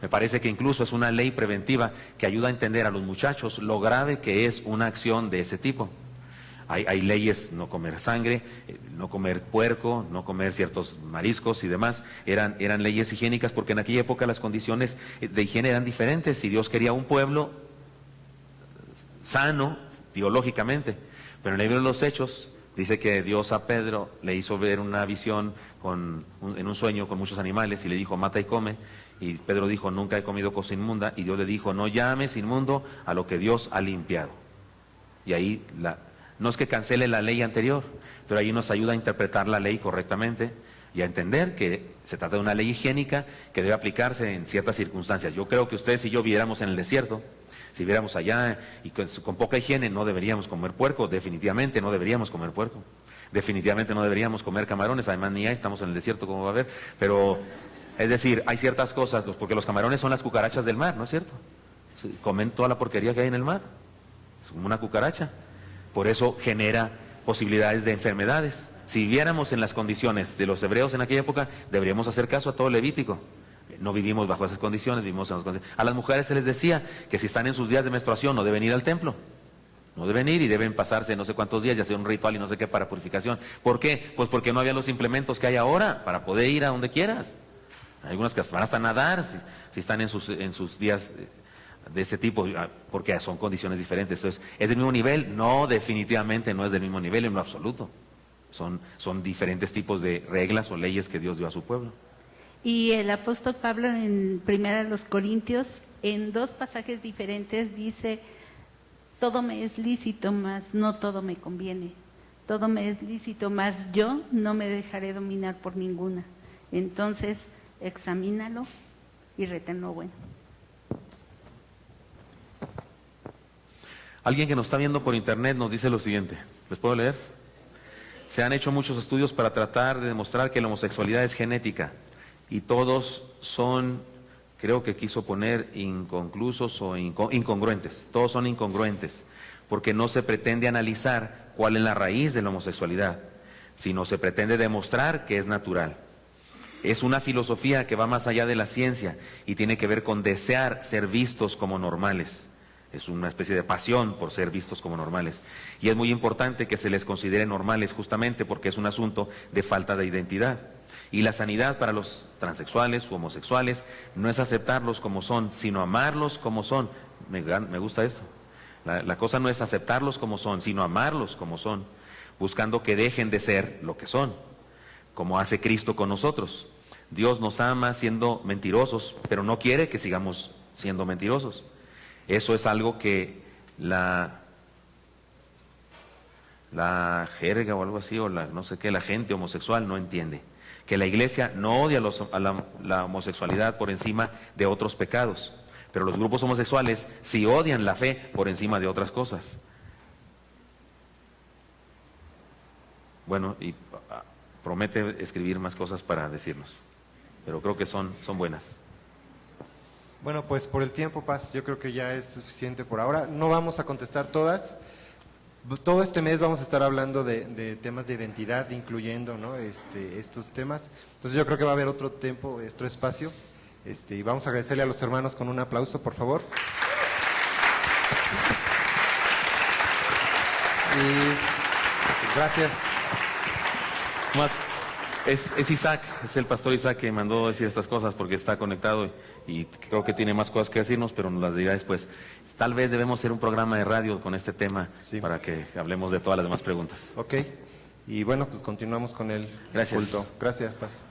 Me parece que incluso es una ley preventiva que ayuda a entender a los muchachos lo grave que es una acción de ese tipo. Hay leyes: no comer sangre, no comer puerco, no comer ciertos mariscos y demás. Eran leyes higiénicas, porque en aquella época las condiciones de higiene eran diferentes y Dios quería un pueblo sano biológicamente. Pero en el libro de los Hechos dice que Dios a Pedro le hizo ver una visión en un sueño con muchos animales y le dijo: mata y come. Y Pedro dijo: nunca he comido cosa inmunda. Y Dios le dijo: no llames inmundo a lo que Dios ha limpiado. Y ahí no es que cancele la ley anterior, pero ahí nos ayuda a interpretar la ley correctamente y a entender que se trata de una ley higiénica que debe aplicarse en ciertas circunstancias. Yo creo que ustedes y yo viviéramos en el desierto, si viéramos allá y con poca higiene, no deberíamos comer puerco, definitivamente no deberíamos comer puerco, definitivamente no deberíamos comer camarones, además ni hay, estamos en el desierto, como va a ver, pero es decir, hay ciertas cosas, porque los camarones son las cucarachas del mar, ¿no es cierto? Comen toda la porquería que hay en el mar, es como una cucaracha. Por eso genera posibilidades de enfermedades. Si viéramos en las condiciones de los hebreos en aquella época, deberíamos hacer caso a todo Levítico. No vivimos bajo esas condiciones, vivimos en las condiciones. A las mujeres se les decía que si están en sus días de menstruación no deben ir al templo. No deben ir y deben pasarse no sé cuántos días y hacer un ritual y no sé qué para purificación. ¿Por qué? Pues porque no había los implementos que hay ahora para poder ir a donde quieras. Hay algunas que van hasta nadar si están en sus días de ese tipo, porque son condiciones diferentes. Entonces, ¿es del mismo nivel? No, definitivamente no es del mismo nivel en lo absoluto. Son diferentes tipos de reglas o leyes que Dios dio a su pueblo. Y el apóstol Pablo en 1 Corintios, en 2 pasajes diferentes, dice: todo me es lícito, mas no todo me conviene. Todo me es lícito, mas yo no me dejaré dominar por ninguna. Entonces, examínalo y retén lo bueno. Alguien que nos está viendo por internet nos dice lo siguiente, ¿les puedo leer? Se han hecho muchos estudios para tratar de demostrar que la homosexualidad es genética y todos son, creo que quiso poner inconclusos o incongruentes, todos son incongruentes, porque no se pretende analizar cuál es la raíz de la homosexualidad, sino se pretende demostrar que es natural. Es una filosofía que va más allá de la ciencia y tiene que ver con desear ser vistos como normales. Es una especie de pasión por ser vistos como normales. Y es muy importante que se les considere normales justamente porque es un asunto de falta de identidad. Y la sanidad para los transexuales u homosexuales no es aceptarlos como son, sino amarlos como son. Me gusta esto. La cosa no es aceptarlos como son, sino amarlos como son, buscando que dejen de ser lo que son. como hace Cristo con nosotros. Dios nos ama siendo mentirosos, pero no quiere que sigamos siendo mentirosos. Eso es algo que la jerga o algo así, o no sé qué, la gente homosexual no entiende. Que la iglesia no odia la homosexualidad por encima de otros pecados, pero los grupos homosexuales sí odian la fe por encima de otras cosas. Bueno, y promete escribir más cosas para decirnos, pero creo que son buenas. Bueno, pues por el tiempo, Paz, yo creo que ya es suficiente por ahora. No vamos a contestar todas. Todo este mes vamos a estar hablando de temas de identidad, incluyendo, ¿no? estos temas. Entonces yo creo que va a haber otro tiempo, otro espacio. Y vamos a agradecerle a los hermanos con un aplauso, por favor. Y gracias. Más, es Isaac, es el pastor Isaac que mandó decir estas cosas porque está conectado y creo que tiene más cosas que decirnos, pero nos las dirá después. Tal vez debemos hacer un programa de radio con este tema, sí, para que hablemos de todas las demás preguntas. Ok, y bueno, pues continuamos con el Gracias. culto. Gracias, Paz.